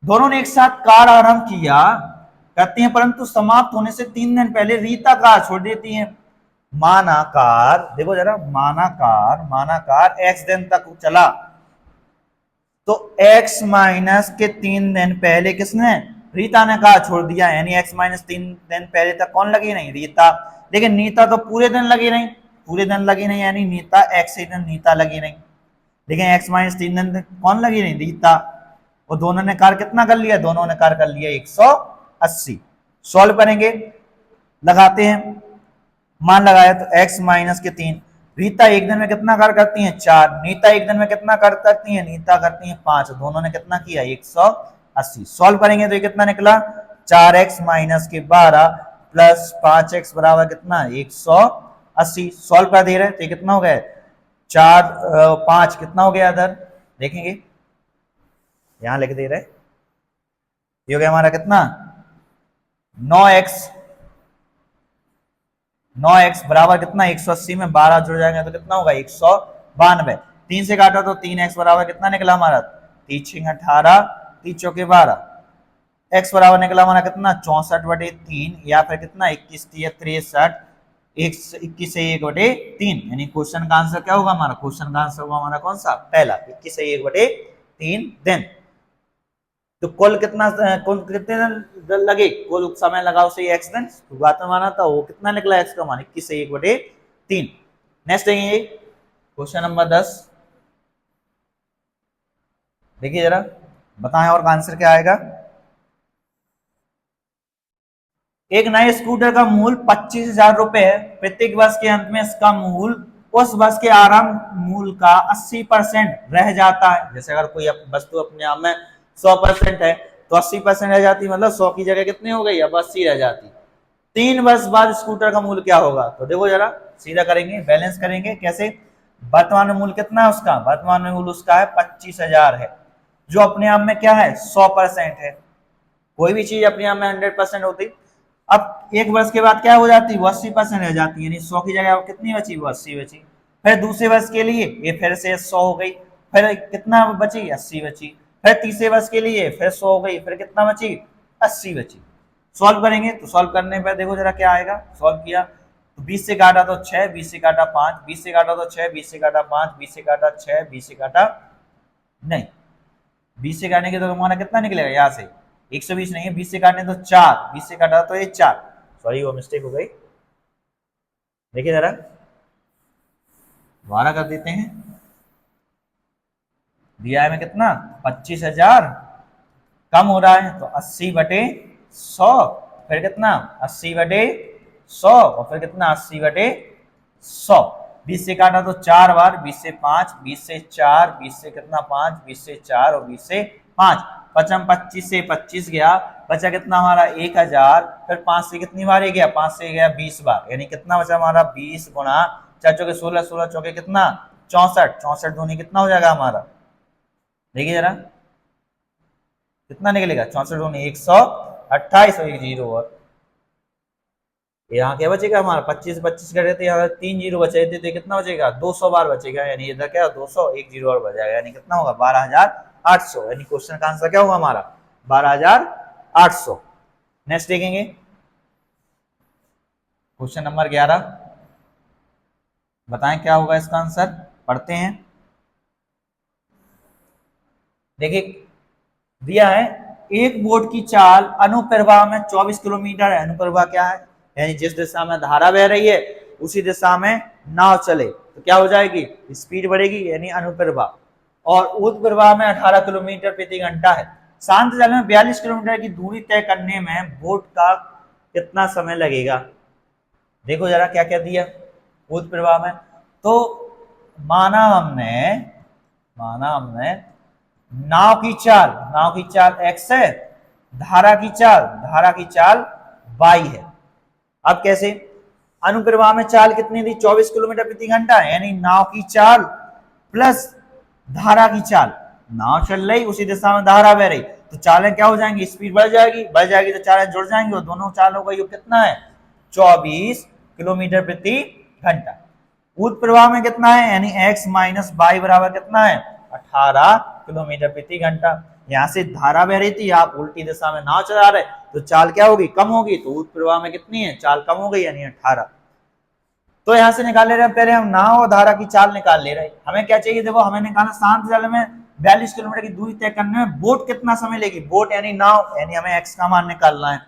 दोनों ने एक साथ कार्य आरंभ किया करती हैं, परंतु समाप्त होने से 3 दिन पहले रीता कार्य छोड़ देती है। मानाकार देखो जरा, मानाकार x दिन तक चला, तो x माइनस के 3 दिन पहले किसने रीता ने कहा छोड़ दिया, यानी x माइनस 3 दिन पहले तक कौन लगी नहीं रीता। लेकिन नीता तो पूरे दिन लगी नहीं, यानी नीता x से दिन नीता लगी नहीं, लेकिन x माइनस 3 दिन तक कौन लगी नहीं रीता। और दोनों ने कार्य कितना कर लिया, दोनों ने कार्य कर लिया 180। सॉल्व करेंगे लगाते हैं, मान लगाया तो x माइनस के 3। रीता एक दिन में कितना कार्य करती हैं 4, नीता एक दिन में कितना कार्य करती है, नीता करती है 5, दोनों ने कितना किया 180। सॉल्व करेंगे तो ये कितना निकला 4x माइनस के 12 प्लस 5x बराबर कितना 180। सॉल्व कर दे रहे हैं तो ये कितना हो गया 4 5 कितना हो गया इधर देखेंगे, यहां लिख दे रहे, ये हो गया हमारा कितना 9x, 9x बराबर कितना 180 में 12 जुड़ जाएंगे तो कितना होगा 192। 3 से काटा तो 3x बराबर कितना निकला हमारा 3 18, 3 चौके 12, x बराबर निकला हमारा कितना 64/3 या फिर कितना 21 63, 21 से 1/3, यानी क्वेश्चन का आंसर क्या होगा हमारा, क्वेश्चन का आंसर होगा हमारा कौन सा पहला 21 से 1/3 दिन। तो कुल कितना कितने दिन लगे, कुल समय लगा उसे एक्स दिन, शुरुआत में माना था वो कितना निकला एक्स का मान 21 से 1/3। नेक्स्ट देखेंगे क्वेश्चन नंबर 10, देखिए जरा बताएं और का आंसर क्या आएगा। एक नए स्कूटर का मूल्य 25,000 रुपए है, प्रत्येक वर्ष के अंत में इसका मूल्य उस वर्ष के आरंभ मूल्य का 80% रह जाता है। जैसे अगर कोई वस्तु अपने आप में 100% है तो 80% रह जाती, मतलब 100 की जगह कितनी हो गई अब 80 रह जाती। 3 वर्ष बाद स्कूटर का मूल्य क्या होगा, तो देखो जरा सीधा करेंगे, बैलेंस करेंगे कैसे। वर्तमान में मूल्य कितना है उसका, वर्तमान में मूल्य उसका है 25,000 है, जो अपने आप में क्या है 100% है। कोई भी चीज अपने आप में 100% होती, अब एक वर्ष के बाद क्या हो जाती वो 80% रह जाती, यानी 100 की जगह कितनी बची वो 80 बची। फिर दूसरे वर्ष के लिए ये फिर से 100 हो गई, फिर कितना बची 80 बची, फिर तीसरे वर्ष के लिए फिर 100 हो गई, फिर कितना बची 80 बची। सॉल्व करेंगे तो सॉल्व करने पर देखो जरा क्या आएगा। सॉल्व किया तो 20 से काटा तो 6, 20 से काटा 5, 20 से काटा तो 6, 20 से काटा 5, 20 से काटा 6, 20 से काटा नहीं, 20 से काटने के तो हमारा कितना निकलेगा यहाँ से 120 नहीं है, 20 से काटने तो 4, 20 से काटा तो ये 4, सॉरी वो मिस्टेक हो गई। देखिए जरा दोबारा कर देते हैं, दिया है में कितना 25,000, कम हो रहा है तो 80/100, फिर कितना 80/100 और फिर कितना 80/100। 20 से काटा तो 4 बार, 20 से 5, 20 से 4, 20 से कितना 5, 20 से 4 और 20 से 5, 25 से 25 गया, बचा कितना हमारा 1000, फिर 5 से कितनी बार गया 5 से गया 20 बार, यानी कितना बचा हमारा 20 गुणा 4 चौके 16, 16 चौके कितना 64, 64 दूनी कितना हो जाएगा हमारा, देखिए जरा कितना निकलेगा 64 दूनी 128 और 1 जीरो, और यहाँ क्या बचेगा हमारा 25 25 कर रहे थे, यहाँ 3 जीरो बचे थे तो कितना बचेगा 200 बार बचेगा, यानी इधर क्या 200 1 जीरो और बच जाएगा, यानी कितना होगा 12,800, यानी क्वेश्चन का आंसर क्या होगा हमारा 12,800। नेक्स्ट देखेंगे क्वेश्चन नंबर 11, बताएं क्या होगा इसका आंसर, पढ़ते हैं। देखिए दिया है एक बोट की चाल अनुप्रवाह में 24 किलोमीटर है। अनुप्रवाह क्या है, यानी जिस दिशा में धारा बह रही है उसी दिशा में नाव चले तो क्या हो जाएगी स्पीड बढ़ेगी, यानी अनुप्रवाह, और ऊर्ध्वप्रवाह में 18 किलोमीटर प्रति घंटा है। शांत जल में 42 किलोमीटर की दूरी तय करने में बोट का कितना समय लगेगा। देखो जरा क्या क्या दिया ऊर्ध्वप्रवाह में, तो माना हमने नाव की चाल x है, धारा की चाल y है। अब कैसे, अनुप्रवाह में चाल कितनी थी 24 किलोमीटर प्रति घंटा, यानी नाव की चाल प्लस धारा की चाल, नाव चल रही उसी दिशा में धारा बह रही तो चालें क्या हो जाएंगी स्पीड बढ़ जाएगी तो चालें जुड़ जाएंगी और दोनों चालों का योग कितना है 24 किलोमीटर प्रति घंटा। ऊर्ध्वप्रवाह में कितना है, यानी x माइनस y बराबर कितना है 18 किलोमीटर प्रति घंटा। यहाँ से धारा बह रही थी, आप उल्टी दिशा में नाव चला रहे तो चाल क्या होगी कम होगी, तो ऊर्ध्वप्रवाह में कितनी है चाल कम हो गई यानी 18। तो यहाँ से निकाल ले रहे हैं, पहले हम नाव और धारा की चाल निकाल ले रहे हैं। हमें क्या चाहिए, देखो हमें निकालना शांत जल में 42 किलोमीटर की दूरी तय करने में बोट कितना समय लेगी, बोट यानी नाव, यानी हमें x का मान निकालना है।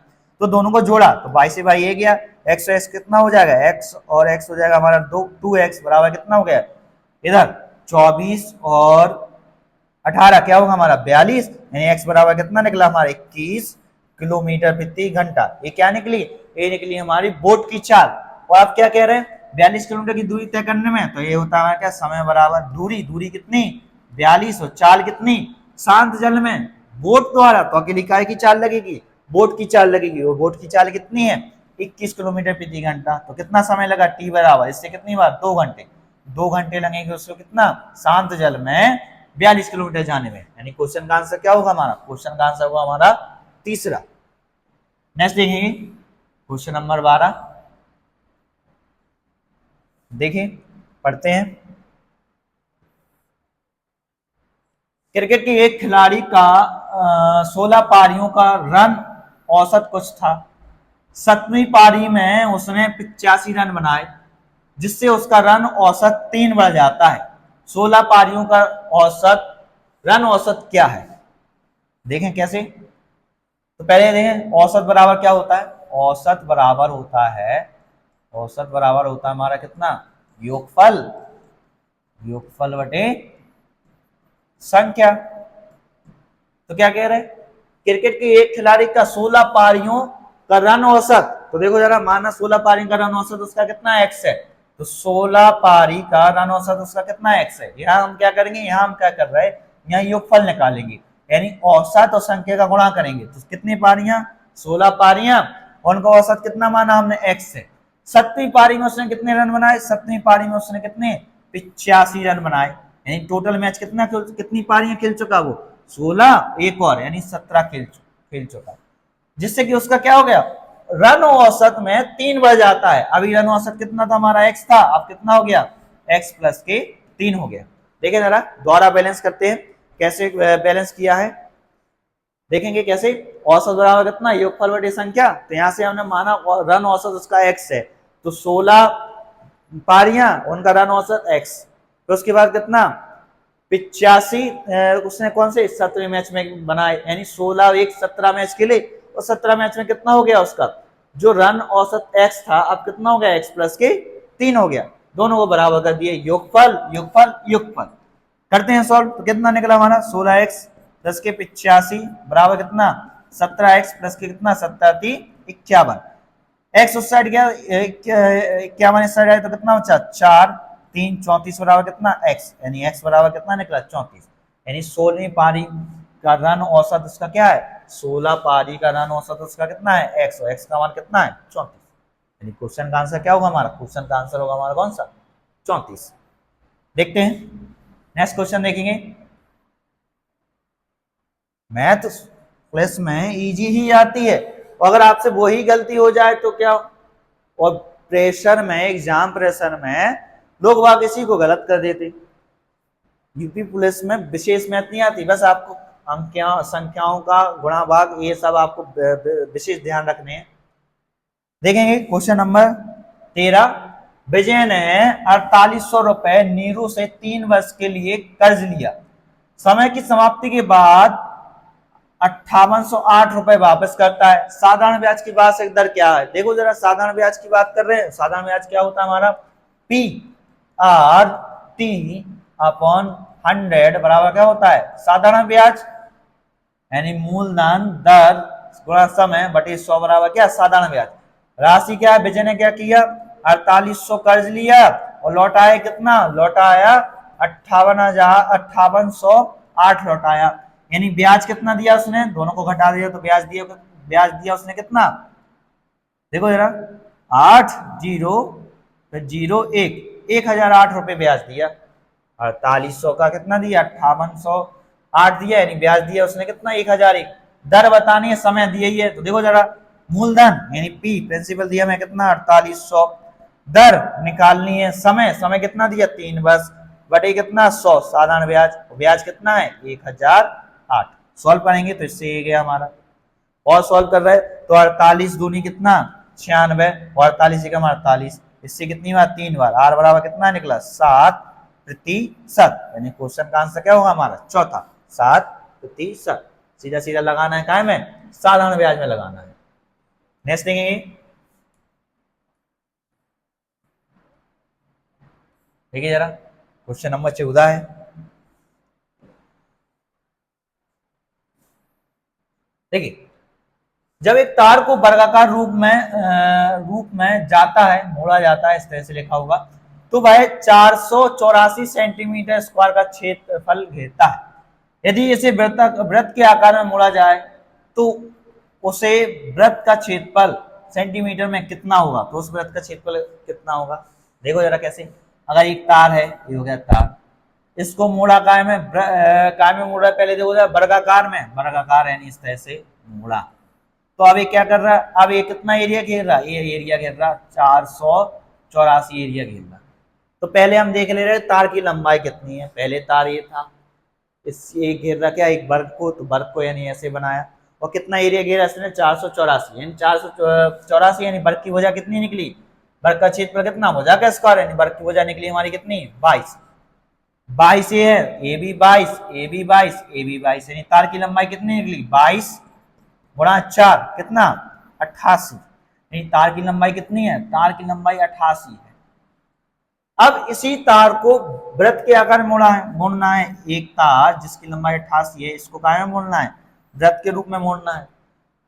तो दोनों को जोड़ा तो y से y ये गया, x और x कितना हो जाएगा, x और x हो जाएगा हमारा 2x बराबर कितना हो गया इधर 24 और 18 क्या होगा हमारा 42, यानी x बराबर कितना निकला हमारा 21 किलोमीटर प्रति घंटा। ये क्या निकली? ये निकली हमारी बोट की चाल। और आप क्या कह रहे हैं? 42 किलोमीटर की दूरी तय करने में, तो ये होता है क्या? समय बराबर दूरी। दूरी कितनी? 42। और चाल कितनी? शांत जल में बोट द्वारा तो अकेली काय की चाल लगेगी? बोट की चाल लगेगी। और बोट की चाल कितनी है? 21 किलोमीटर प्रति घंटा। तो कितना समय लगा? टी बराबर इससे कितनी बार? 2 घंटे। 2 घंटे लगेंगे उसको कितना? शांत जल में 42 किलोमीटर जाने में। यानी क्वेश्चन का आंसर क्या होगा हमारा? क्वेश्चन का आंसर होगा हमारा तीसरा। नेक्स्ट देखेंगे क्वेश्चन नंबर 12। देखिए पढ़ते हैं। क्रिकेट के एक खिलाड़ी का 16 पारियों का रन औसत कुछ था। 7वीं पारी में उसने 85 रन बनाए, जिससे उसका रन औसत 3 बढ़ जाता है। 16 पारियों का औसत रन औसत क्या है? देखें कैसे। तो पहले देखें औसत बराबर क्या होता है? औसत बराबर होता है, औसत बराबर होता है हमारा कितना? योगफल। योगफल बटे संख्या। तो क्या कह रहे हैं? क्रिकेट के एक खिलाड़ी का 16 पारियों का रन औसत, तो देखो जरा, माना 16 पारी का रन औसत उसका कितना? एक्स है। तो 16 पारी का रन औसत उसका कितना? एक्स है। यहाँ हम क्या करेंगे? यहाँ हम क्या कर रहे हैं? यहाँ योगफल निकालेंगे, यानी औसत और संख्या का गुणा करेंगे। तो कितनी पारियां? 16 पारियां। उनका औसत कितना माना हमने? एक्स है। 7वीं पारी में उसने कितने रन बनाए? 7वीं पारी में उसने कितने? 85 रन बनाए। यानी टोटल मैच कितना कितनी पारियां खेल चुका वो? 16, एक और यानी 17 खेल चुका, जिससे कि उसका क्या हो गया? रन औसत में 3 बढ़ जाता है। अभी रन औसत कितना था हमारा? एक्स था। अब कितना हो गया? एक्स प्लस के 3 हो गया। देखिए जरा दोबारा बैलेंस करते हैं, कैसे बैलेंस किया है देखेंगे कैसे। औसत बराबर कितना? योगफल बटे संख्या। तो यहां से हमने माना रन औसत उसका एक्स है, तो 16 पारियां उनका रन औसत एक्स। तो उसके बाद कितना? 85 उसने कौन से 17वें मैच में बनाए, यानी 16 एक 17 मैच खेले, और 17 मैच में कितना हो गया उसका जो रन औसत एक्स था? अब कितना हो गया? एक्स प्लस के 3 हो गया। दोनों को बराबर कर दिए। योगफल योगफल योगफल करते हैं सॉल्व। तो कितना निकला हमारा? 16x प्लस के 85 बराबर कितना? 17x प्लस के कितना? 17×3 = 51। एक्स उस साइड गया, 51 इस साइड आया तो कितना बचा? 4×3 = 34 बराबर कितना? एक्स। यानी एक्स बराबर कितना निकला? 34। यानी 16वीं पारी का रन औसत उसका क्या है? 16 पारी का रन औसत उसका कितना है? एक्स। और एक्स का मान कितना है? 34। यानी क्वेश्चन का आंसर क्या होगा हमारा? क्वेश्चन का आंसर होगा हमारा कौन सा? 34। देखते हैं नेक्स्ट क्वेश्चन देखेंगे। मैथ प्लस में इजी ही आती है, अगर आपसे वही गलती हो जाए तो क्या? और प्रेशर में, एग्जाम प्रेशर में लोग वाग इसी को गलत कर देते। यूपी पुलिस में विशेष मैथ नहीं आती, बस आपको अंक संख्याओं का गुणा भाग ये सब आपको विशेष ध्यान रखने हैं। देखेंगे क्वेश्चन नंबर 13। विजय ने 4800 रुपए नीरू से 3 वर्ष के लिए कर्ज लिया। समय की समाप्ति के बाद 5808 रुपए वापस करता है। साधारण ब्याज की वार्षिक दर क्या है? देखो जरा, साधारण ब्याज की बात कर रहे हैं। साधारण ब्याज क्या होता है हमारा? पी आर टी अपॉन 100 बराबर क्या होता है? साधारण ब्याज, यानी मूलधन दर गुणा समय बटे 100 बराबर क्या? साधारण ब्याज। राशि क्या है? विजय ने क्या किया? 4800 कर्ज लिया और लौटाया कितना? लौटाया 5808 लौटाया। यानी ब्याज कितना दिया उसने? दोनों को घटा दिया तो ब्याज दिया उसने कितना? देखो जरा, 8 0 1008 रुपए ब्याज दिया। 4800 का कितना दिया? 5808 दिया, यानी ब्याज दिया उसने कितना? 1001। दर बतानी है, समय दिया ही है। तो देखो जरा, मूलधन यानी पी प्रिंसिपल दिया मैं कितना? 4800। दर निकालनी है, समय कितना दिया? 3 वर्ष बटे कितना? 100 साधारण ब्याज। ब्याज कितना है? 1008। सॉल्व करेंगे तो इससे ये गया हमारा। और सॉल्व कर रहे तो 48 दूनी कितना? 96 और 48 एकम 48, इससे कितनी बार? 3 बार। आर बराबर कितना निकला? 7%। यानी क्वेश्चन का आंसर क्या होगा हमारा? चौथा, 7%। सीधा सीधा लगाना है काय में? साधारण ब्याज में लगाना है। नेक्स्ट देखेंगे, देखिए जरा क्वेश्चन नंबर 14 है। देखिए, जब एक तार को वर्गाकार रूप में जाता है, मोड़ा जाता है, इस तरह से लिखा होगा, तो वह 484 सेंटीमीटर स्क्वायर का क्षेत्रफल घेरता है। यदि इसे वृत्त के आकार में मोड़ा जाए तो उसे वृत्त का क्षेत्रफल सेंटीमीटर में कितना होगा, तो उस वृत्त का क्षेत्रफल कितना होगा। देखो जरा कैसे, अगर एक तार है, ये हो गया तार, इसको मोड़ा काय में मोड़ा, पहले देखो जरा वर्गाकार यानी इस तरह से मोड़ा, तो अब ये क्या कर रहा है, अब ये कितना एरिया घेर रहा है, ये एरिया घेर रहा 484 एरिया घेर रहा। तो पहले हम देख ले रहे तार की लंबाई कितनी है, पहले तार ये था, इस ये घेर रहा क्या एक वर्ग को, तो वर्ग को यानी ऐसे बनाया, और कितना एरिया घेरा इसने 484, यानी 484 यानी वर्ग की भुजा कितनी निकली, वर्ग का क्षेत्रफल कितना, भुजा का स्क्वायर यानी वर्ग की भुजा निकली हमारी कितनी 22 ये है, ए बी 22 यानी तार की लंबाई कितनी निकली 22 गुणा 4 कितना 88, यानी तार की लंबाई कितनी है, तार की लंबाई 88 है। अब इसी तार को वृत्त के आकार में मोड़ना है, एक तार जिसकी लंबाई 88 है, इसको क्या में मोड़ना है, वृत्त के रूप में मोड़ना है।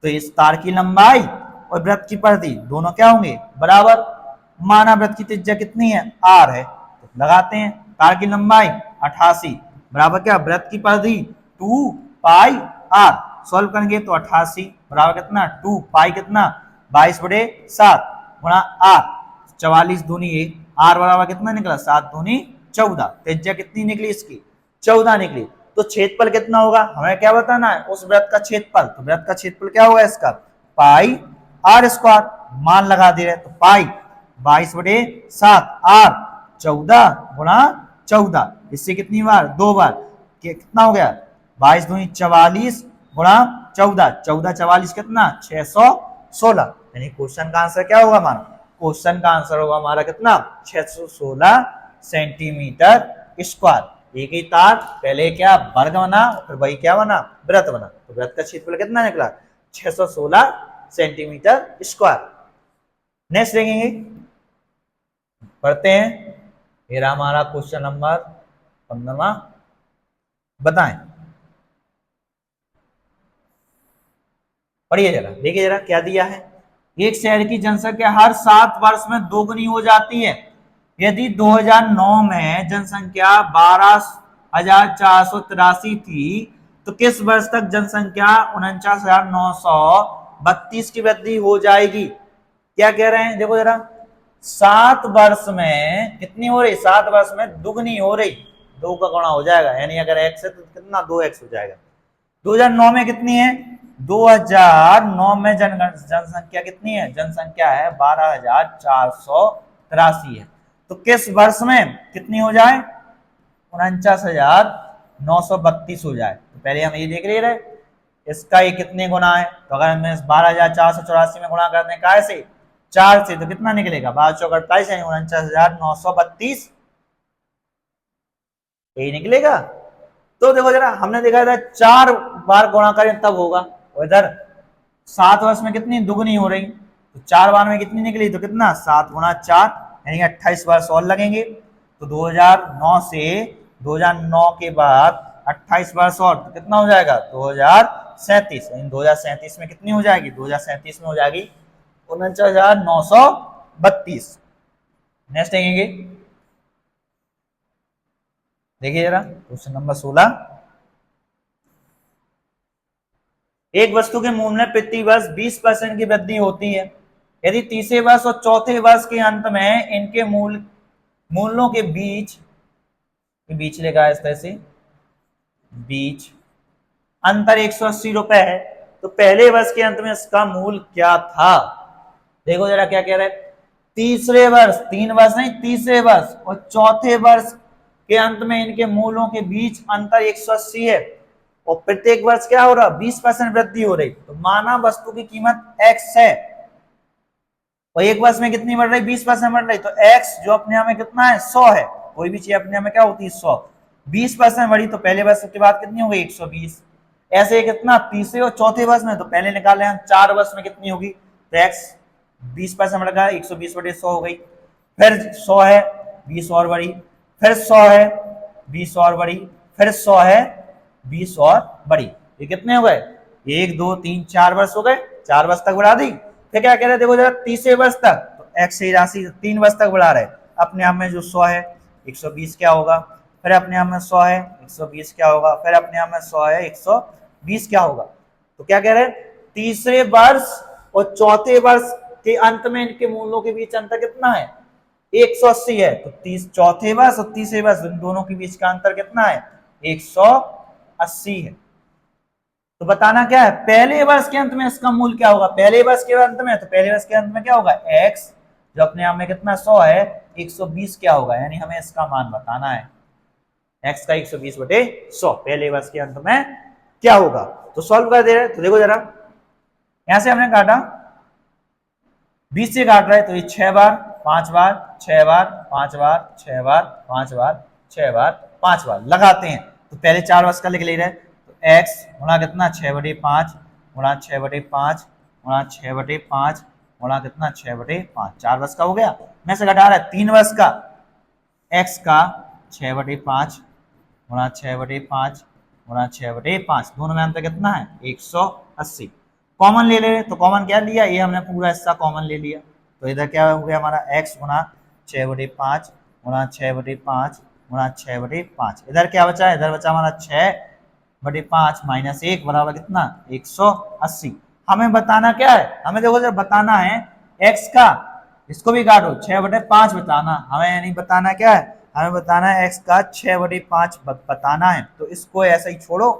तो इस तार की लंबाई और वृत्त की परिधि दोनों क्या होंगे बराबर। माना वृत्त की त्रिज्या कितनी है, r है, तो लगाते हैं तार की लंबाई 88 बराबर क्या, वृत्त की परिधि 2 पाई r, सॉल्व करेंगे तो 88 बराबर कितना 2 पाई कितना 22/7 गुणा r, 44 दूनी 1, r बराबर कितना निकला 7 दूनी 14, त्रिज्या कितनी निकली इसकी 14 निकली। तो क्षेत्रफल कितना होगा, हमें क्या बताना है, उस वृत्त का क्षेत्रफल, तो वृत्त का क्षेत्रफल क्या होगा इसका पाई r स्क्वायर, मान लगा दे रहे तो पाई 22/7 r 14 गुणा 14, इससे कितनी बार 2 बार, कितना हो गया 22 दूनी 44 गुणा 14, 14 44 कितना 616, यानी क्वेश्चन का आंसर क्या होगा हमारा, क्वेश्चन का आंसर होगा हमारा कितना 616 सेंटीमीटर स्क्वायर। एक ही तार पहले क्या वर्ग बना, फिर वही क्या बना वृत्त बना, तो वृत्त का क्षेत्रफल कितना निकला 616 सेंटीमीटर स्क्वायर। नेक्स्ट देखेंगे, पढ़ते हैं, ये रहा हमारा क्वेश्चन नंबर 15वां, बताएं, पढ़िए जरा, देखिए जरा क्या दिया है। एक शहर की जनसंख्या हर 7 वर्ष में दोगुनी हो जाती है। यदि 2009 में जनसंख्या 12,483 थी तो किस वर्ष तक जनसंख्या 49,932 की वृद्धि हो जाएगी। क्या कह रहे हैं, देखो जरा 7 वर्ष में कितनी हो रही, 7 वर्ष में दुगनी हो रही, 2 का गुणा हो जाएगा, यानी अगर x है तो कितना 2x हो जाएगा। 2009 में कितनी है, 2009 में जनसंख्या कितनी है, जनसंख्या है 12,483 है, तो किस वर्ष में कितनी हो जाए 49,932 हो जाए। तो पहले हम ये देख रहे इसका ये कितने गुना है, तो अगर हम 12,484 में गुणा करते हैं काय से 4 से, तो कितना निकलेगा 1248 यानी 49,932 यही निकलेगा। तो देखो जरा हमने देखा था 4 बार गुणा करें तब होगा, और इधर 7 वर्ष में कितनी दुगनी हो रही, तो 4 बार में कितनी निकली, तो कितना 7 गुणा 4 यानी 28 वर्ष और लगेंगे। तो 2009 से 2009 के बाद 28 वर्ष और, तो कितना हो जाएगा 2037, यानी 2037 में कितनी हो जाएगी, 2037 में हो जाएगी 49,932। नेक्स्ट देखेंगे, देखिए जरा क्वेश्चन नंबर 16, एक वस्तु के मूल्य में प्रति वर्ष 20% की वृद्धि होती है। यदि तीसरे वर्ष और चौथे वर्ष के अंत में इनके मूल्यों के बीच लिखा है इस तरह से, बीच अंतर 180 रुपए है, तो पहले वर्ष के अंत में इसका मूल्य क्या था। देखो जरा क्या कह रहे हैं, तीसरे वर्ष, 3 वर्ष नहीं तीसरे वर्ष और चौथे वर्ष के अंत में इनके मूल्यों के बीच अंतर 180 है, और प्रत्येक वर्ष क्या हो रहा 20% वृद्धि हो रही। तो माना वस्तु की कीमत x है और एक वर्ष में कितनी बढ़ रही 20% बढ़ रही, तो x जो अपने आप में कितना है 100 है, कोई भी चीज अपने आप में क्या होती है 100, 20% बढ़ी तो पहले वर्ष के बाद कितनी हो गई 120। ऐसे कितना तीसरे और चौथे वर्ष में, तो पहले निकाले हम 4 वर्ष में कितनी होगी, तो x 20% बढ़ गया 120/100 हो गई, फिर 100 है 20 और बढ़ी, फिर 100 है 20 और बढ़ी, फिर 100 है 20 और बढ़ी, ये कितने हो गए 1 2 3 4 वर्ष हो गए, 4 वर्ष तक बढ़ा दी। फिर क्या कह रहे हैं, देखो जरा तीसरे वर्ष तक, तो x की राशि 3 वर्ष तक बढ़ा रहे, अपने आप में जो 100 है 120 क्या होगा, फिर अपने आप में 100 है 120 क्या होगा, फिर अपने आप में 100 है 120 क्या होगा। तो क्या कह रहे हैं, तीसरे वर्ष और चौथे वर्ष के अंत में इनके मूल्यों के बीच अंतर कितना है, 180 है। तो चौथे वर्ष और तीसरे वर्ष दोनों के बीच का अंतर कितना है, 180 है। तो बताना क्या है, पहले वर्ष के अंत में इसका मूल्य क्या होगा, पहले वर्ष के अंत में, तो पहले वर्ष के अंत में क्या होगा, x जो अपने आप में कितना 100 है 120 क्या होगा, यानी हमें इसका मान बताना है, x का 120/100 पहले वर्ष के अंत में क्या होगा। तो सॉल्व कर दे रहे, तो देखो जरा यहां से हमने काटा 20 से काट रहा है, तो ये 6 बार 5 बार 6 बार 5 बार 6 बार 5 बार 6 बार 5 बार लगाते हैं। तो पहले 4 वर्ष का लिख ले रहे हैं, तो x गुणा कितना 6/5 गुणा 6/5 गुणा 6/5 गुणा कितना 6/5, 4 वर्ष का हो गया। में से घटा रहा है 3 वर्ष का, x का 6/5 गुणा 6/5 गुणा 6/5, दोनों में अंतर कितना है 180। कॉमन ले ले, तो कॉमन क्या लिया, ये हमने पूरा हिस्सा कॉमन ले लिया, तो इधर क्या हो गया हमारा x गुणा 6/5 गुणा 6/5 गुणा 6/5, इधर क्या बचा, इधर बचा हमारा 6/5 माइनस 1 बराबर कितना 180। हमें बताना क्या है, हमें देखो जब बताना है x का, इसको भी काटो 6/5 बताना, हमें नहीं बताना क्या है, हमें बताना है x का 6/5 बताना है। तो इसको ऐसा ही छोड़ो,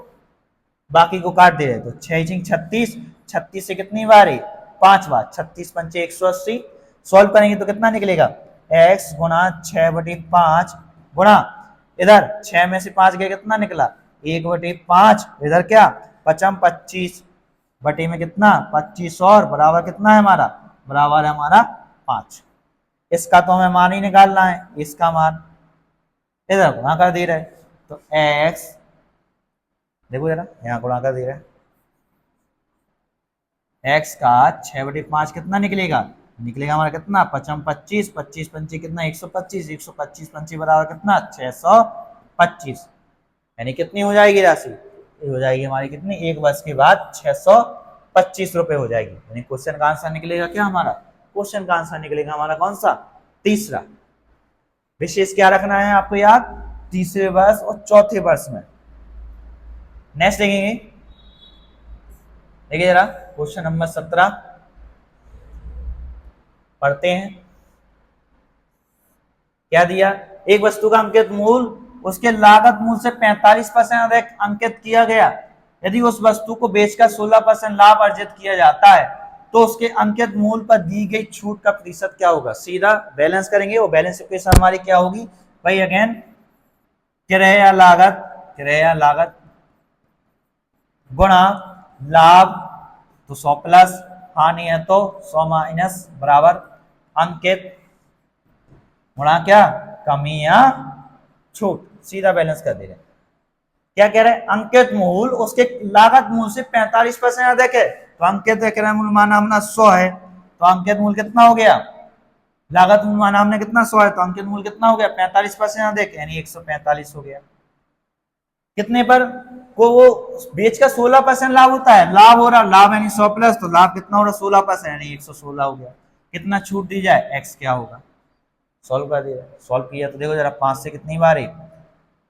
बाकी को काट दे रहे, तो 6 36, 36 से कितनी बार है 5 बार, 36 पंचे 180। सॉल्व करेंगे तो कितना निकलेगा, x गुणा 6/5 गुणा इधर 6 में से 5 गया कितना निकला 1/5, इधर क्या 25 बटे में कितना 25 और बराबर कितना है हमारा, बराबर है हमारा 5। इसका तो हमें मान ही निकालना है, इसका मान इधर गुणा कर दे रहे, तो x देखो जरा यहाँ गुणा कर दे रहे, x का 6/5 कितना निकलेगा, निकलेगा हमारा कितना 25, 25 पंचे कितना 125, 125 पंचे बराबर कितना 625, यानी कितनी हो जाएगी राशि, हो जाएगी हमारी कितनी, एक वर्ष के बाद 625 रुपए हो जाएगी। यानी क्वेश्चन का आंसर निकलेगा क्या हमारा, क्वेश्चन का आंसर निकलेगा हमारा कौन सा, तीसरा। विशेष क्या रखना है आपको याद, तीसरे वर्ष और चौथे वर्ष में। नेक्स्ट देखेंगे, देखिए जरा क्वेश्चन नंबर 17 पढ़ते हैं। क्या दिया, एक वस्तु का अंकित मूल्य उसके लागत मूल्य से 45% अधिक अंकित किया गया, यदि उस वस्तु को बेचकर 16% लाभ अर्जित किया जाता है तो उसके अंकित मूल्य पर दी गई छूट का प्रतिशत क्या होगा। सीधा बैलेंस करेंगे, वो बैलेंस इक्वेशन हमारी क्या होगी भाई, अगेन क्रय लागत गुणा लाभ, तो 100 प्लस, हानि है तो 100 माइनस बराबर अंकित गुणा क्या कमी या छूट। सीधा बैलेंस कर दे रहे हैं। क्या कह रहे हैं, अंकित मूल्य उसके लागत मूल्य से 45% अधिक है, तो अंकित मूल्य माना हमने 100 है, तो अंकित मूल्य कितना हो गया, लागत मूल्य माना हमने कितना 100 है, तो अंकित मूल्य कितना हो गया 45% अधिक, यानी 145 हो गया। कितने पर को वो बेचकर 16% लाभ होता है, लाभ हो रहा, लाभ यानी 100 प्लस, तो लाभ कितना हो रहा 16% यानी 116 हो गया। कितना छूट दी जाए, एक्स क्या होगा। सॉल्व कर दिया, सॉल्व किया तो देखो जरा 5 से कितनी बार है,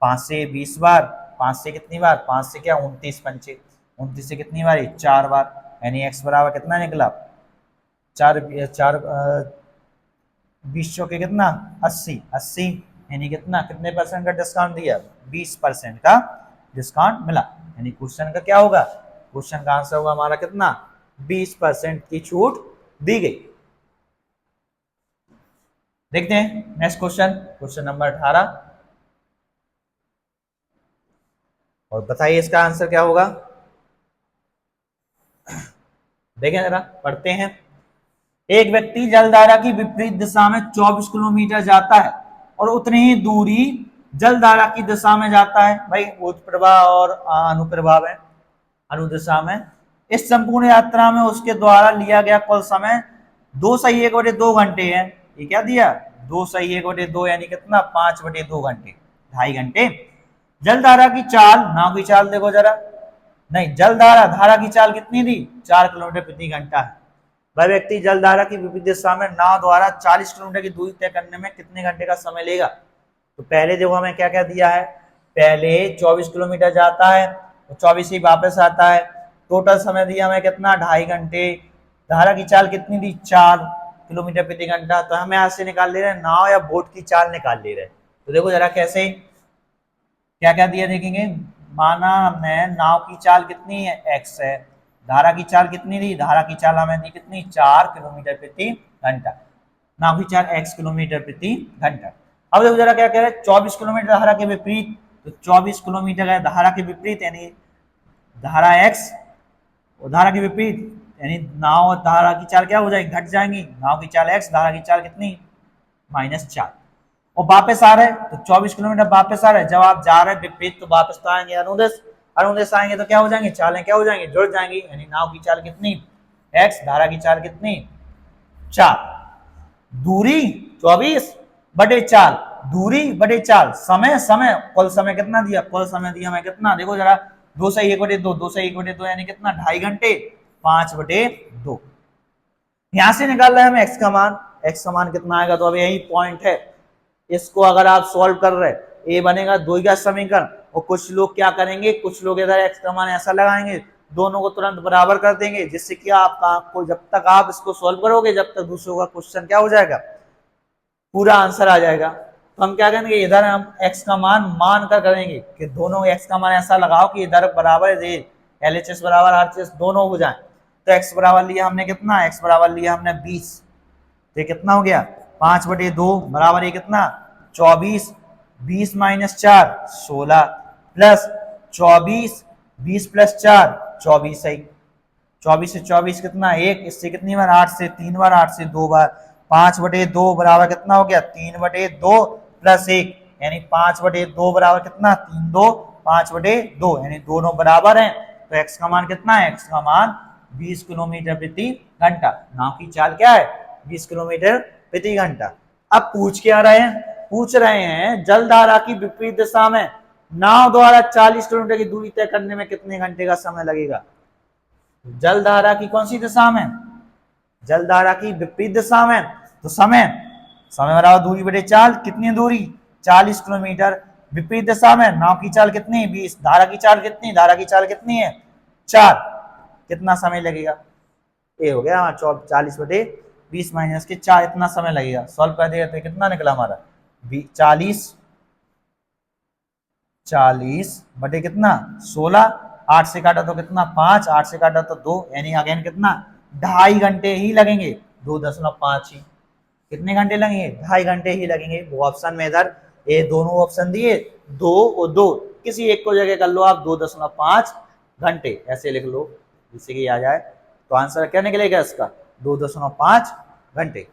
5 से 20 बार, 5 से कितनी बार, 5 से क्या 29 पंचे, 29 से कितनी बार है 4 बार, यानी एक्स बराबर कितना निकला 4 20 के कितना 80, 80 यानी कितना, कितने परसेंट का डिस्काउंट दिया, 20% का डिस्काउंट मिला। यानी क्वेश्चन का क्या होगा, क्वेश्चन का आंसर होगा हमारा कितना 20% की छूट दी गई। देखते हैं नेक्स्ट क्वेश्चन, क्वेश्चन नंबर 18 और बताइए इसका आंसर क्या होगा। देखें जरा, पढ़ते हैं। एक व्यक्ति जलधारा की विपरीत दिशा में 24 किलोमीटर जाता है और उतनी ही दूरी जलधारा की दिशा में जाता है। भाई ऊर्ध्व प्रवाह और अनुप्रवाह है, अनुदिशा में। इस संपूर्ण यात्रा में उसके द्वारा लिया गया कुल समय 2/1/2 घंटे है। ये क्या दिया 2/1/2 यानी कितना 5/2 घंटे, 2.5 घंटे। जलधारा की चाल, नाव की चाल देखो जरा, नहीं, जल धारा, धारा की चाल कितनी थी? 4 किलोमीटर प्रति घंटा है। वह व्यक्ति जल धारा की विपरीत दिशा में नाव द्वारा 40 किलोमीटर की दूरी तय करने में कितने घंटे का समय लेगा? तो पहले देखो हमें क्या क्या दिया है, पहले 24 किलोमीटर जाता है तो 24 ही वापस आता है, टोटल समय दिया हमें कितना, 2.5 घंटे। धारा की चाल कितनी थी? 4 किलोमीटर प्रति घंटा। तो हम यहाँ से निकाल ले रहे हैं नाव या बोट की चाल निकाल ले रहे हैं। तो देखो जरा कैसे, क्या क्या दिया देखेंगे। माना हमने नाव की चाल कितनी है, x है, धारा की चाल कितनी थी, धारा की चाल हमें दी कितनी, 4 किलोमीटर प्रति घंटा, नाव की चाल x किलोमीटर प्रति घंटा। अब देखो जरा क्या कह रहे हैं, 24 किलोमीटर धारा के विपरीत, तो 24 किलोमीटर है धारा के विपरीत, यानी धारा x और धारा के विपरीत, यानी नाव और धारा की चाल क्या हो जाएगी, घट जाएंगी। नाव की चाल x, धारा की चाल कितनी, -4। और वापस आ रहे तो 24 किलोमीटर वापस आ रहे, जब आप जा रहे विपरीत तो वापस तो आएंगे अनुदिश, अनुदिश आएंगे तो क्या हो जाएंगे, चालें क्या हो जाएंगी, जुड़ जाएंगी। यानी नाव की चाल कितनी, x, धारा की चाल कितनी, 4, दूरी 24/4, दूरी बटे चाल, समय, समय कुल समय कितना दिया, कुल समय दिया हमें कितना, देखो जरा 2 से 1/2, 2 से 1/2 यानी कितना, 2.5 घंटे, 5/2। यहां से निकाल रहे हैं हम x का मान, x का मान कितना आएगा, तो अब यही पॉइंट है। इसको अगर आप सॉल्व कर रहे, ए बनेगा 2 का समीकरण, और कुछ लोग क्या करेंगे, कुछ लोग इधर x का मान ऐसा लगाएंगे, दोनों को तुरंत बराबर कर देंगे, जिससे कि आपको जब तक आप इसको सॉल्व करोगे, जब तक दूसरों का क्वेश्चन क्या हो जाएगा, पूरा आंसर आ जाएगा। तो हम क्या करेंगे, इधर हम x का मान कर करेंगे कि दोनों x का मान ऐसा लगाओ कि इधर बराबर LHS बराबर RHS दोनों हो जाए। तो x बराबर लिया हमने कितना, x बराबर लिया हमने 20, तो कितना हो गया, 5/2 बराबर ये कितना, 24, 20 - 4 16, प्लस 24, 20 + 4 24 है, 24 से 24 कितना, 1, इससे कितनी बार, 8 से 3 बार, 8 से 2 बार, 5/2 बराबर कितना हो गया, 3/2 + 1, यानी 5/2 बराबर कितना, 3 2 5/2, यानी दोनों बराबर हैं। तो x का मान कितना है, x का मान 20 किलोमीटर प्रति घंटा। नाव की चाल क्या है, 20 किलोमीटर प्रति घंटा। अब पूछ क्या रहे हैं, पूछ रहे हैं जल धारा की विपरीत दिशा में नाव द्वारा 40 किलोमीटर की दूरी तय करने में कितने घंटे का समय लगेगा। जल धारा की कौन सी दिशा में, जल धारा की विपरीत दिशा में, तो समय, समय बराबर दूरी बटे चाल, कितनी दूरी, 40 किलोमीटर, विपरीत दिशा में नाव की चाल कितनी, 20, धारा की चाल कितनी, धारा की चाल कितनी है, 4, कितना समय लगेगा, ये हो गया 40/20 - 4, इतना समय लगेगा। सॉल्व कर देगा तो कितना निकला हमारा, 40 बटे कितना, 16, 8 से काटा तो कितना, 5, 8 से काटा तो 2, यानी अगेन कितना, 2.5 घंटे ही लगेंगे, 2.5 ही, कितने घंटे लगेंगे, 2.5 घंटे ही लगेंगे। वो ऑप्शन में इधर ये दोनों ऑप्शन दिए, 2 और 2, किसी एक को जगह कर लो आप, 2.5 घंटे ऐसे लिख लो जिससे कि आ जाए। तो आंसर क्या निकलेगा इसका, 2.5 घंटे।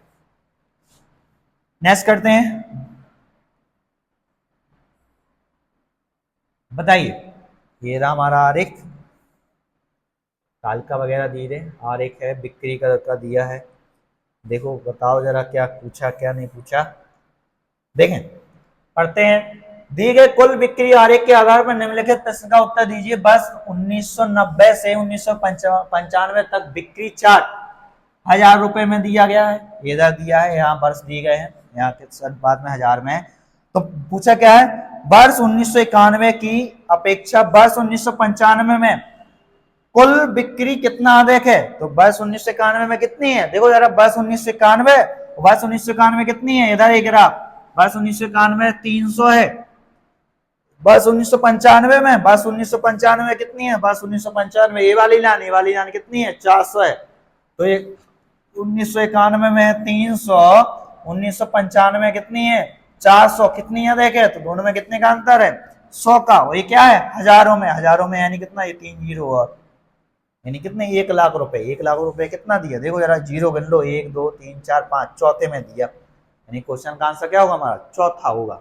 नेक्स्ट करते हैं, बताइए, ये रहा हमारा आरेख, तालिका वगैरह दिए रहे, आरेख है, बिक्री का दिया है। देखो बताओ जरा क्या पूछा क्या नहीं पूछा, देखें पढ़ते हैं। दिए गए कुल बिक्री आरेख के आधार पर निम्नलिखित प्रश्न का उत्तर दीजिए। वर्ष 1990 से 1995 तक बिक्री चार्ट 1000 रुपए में दिया गया है, इधर दिया है, यहाँ वर्ष दिए गए हैं, यहाँ के बाद में 1000 में है। तो पूछा क्या है, वर्ष 1991 की अपेक्षा वर्ष 1995 में कुल बिक्री कितना अधिक है। तो वर्ष 1991 में कितनी है, देखो जरा, वर्ष 1991 कितनी है, इधर एक ग्राफ, वर्ष 1991 300 है, वर्ष 1995 में, वर्ष 1995 में कितनी है, वर्ष 1995 ये वाली लाइन कितनी है, 400 है। तो ये 1991 में 300, 1995 में कितनी है, 400, कितनी है देखे, तो दोनों में कितने का अंतर है, 100 का। ये क्या है, हजारों में, हजारों में यानी कितना, ये 3 जीरो और यानी कितने, 1 लाख रुपए, 1 लाख रुपए कितना दिया, देखो जरा जीरो गिन लो, 1 2 3 4 5, चौथे में दिया, यानी क्वेश्चन का आंसर क्या होगा हमारा, चौथा होगा।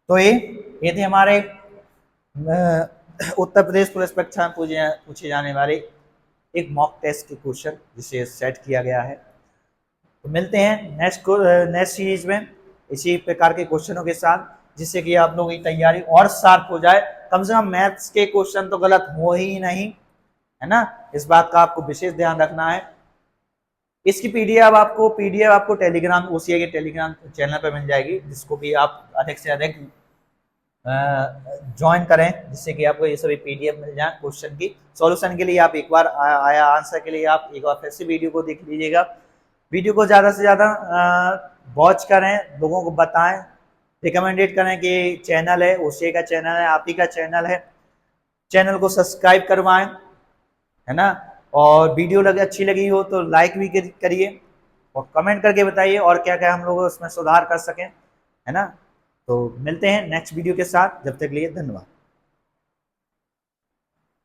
तो ये थे हमारे उत्तर प्रदेश पुलिस परीक्षा में पूछे जाने वाले एक मॉक टेस्ट के क्वेश्चन जिसे सेट किया गया है। तो मिलते हैं नेक्स्ट सीरीज में इसी प्रकार के क्वेश्चनों के साथ, जिससे कि आप लोगों की तैयारी और शार्प हो जाए कम से कम मैथ्स के क्वेश्चन तो गलत हो ही नहीं, है ना। इस बात का आपको विशेष ध्यान रखना है। इसकी पीडीएफ आपको टेलीग्राम ओसीए के टेलीग्राम चैनल पर मिल जाएगी, जिसको भी आप अधिक से अधिक ज्वाइन करें, जिससे कि आपको ये सभी पीडीएफ मिल जाए क्वेश्चन की। सॉल्यूशन के लिए आप एक बार आया आंसर के लिए आप एक बार फिर से वीडियो को देख लीजिएगा। वीडियो को ज़्यादा से ज़्यादा वॉच करें, लोगों को बताएं, रिकमेंडेड करें कि चैनल है ओसीए का चैनल है, आप ही का चैनल है। चैनल को सब्सक्राइब करवाएं, है ना। और वीडियो अच्छी लगी हो तो लाइक भी करिए और कमेंट करके बताइए और क्या क्या हम लोग उसमें सुधार कर सकें, है ना। तो मिलते हैं नेक्स्ट वीडियो के साथ, जब तक के लिए धन्यवाद।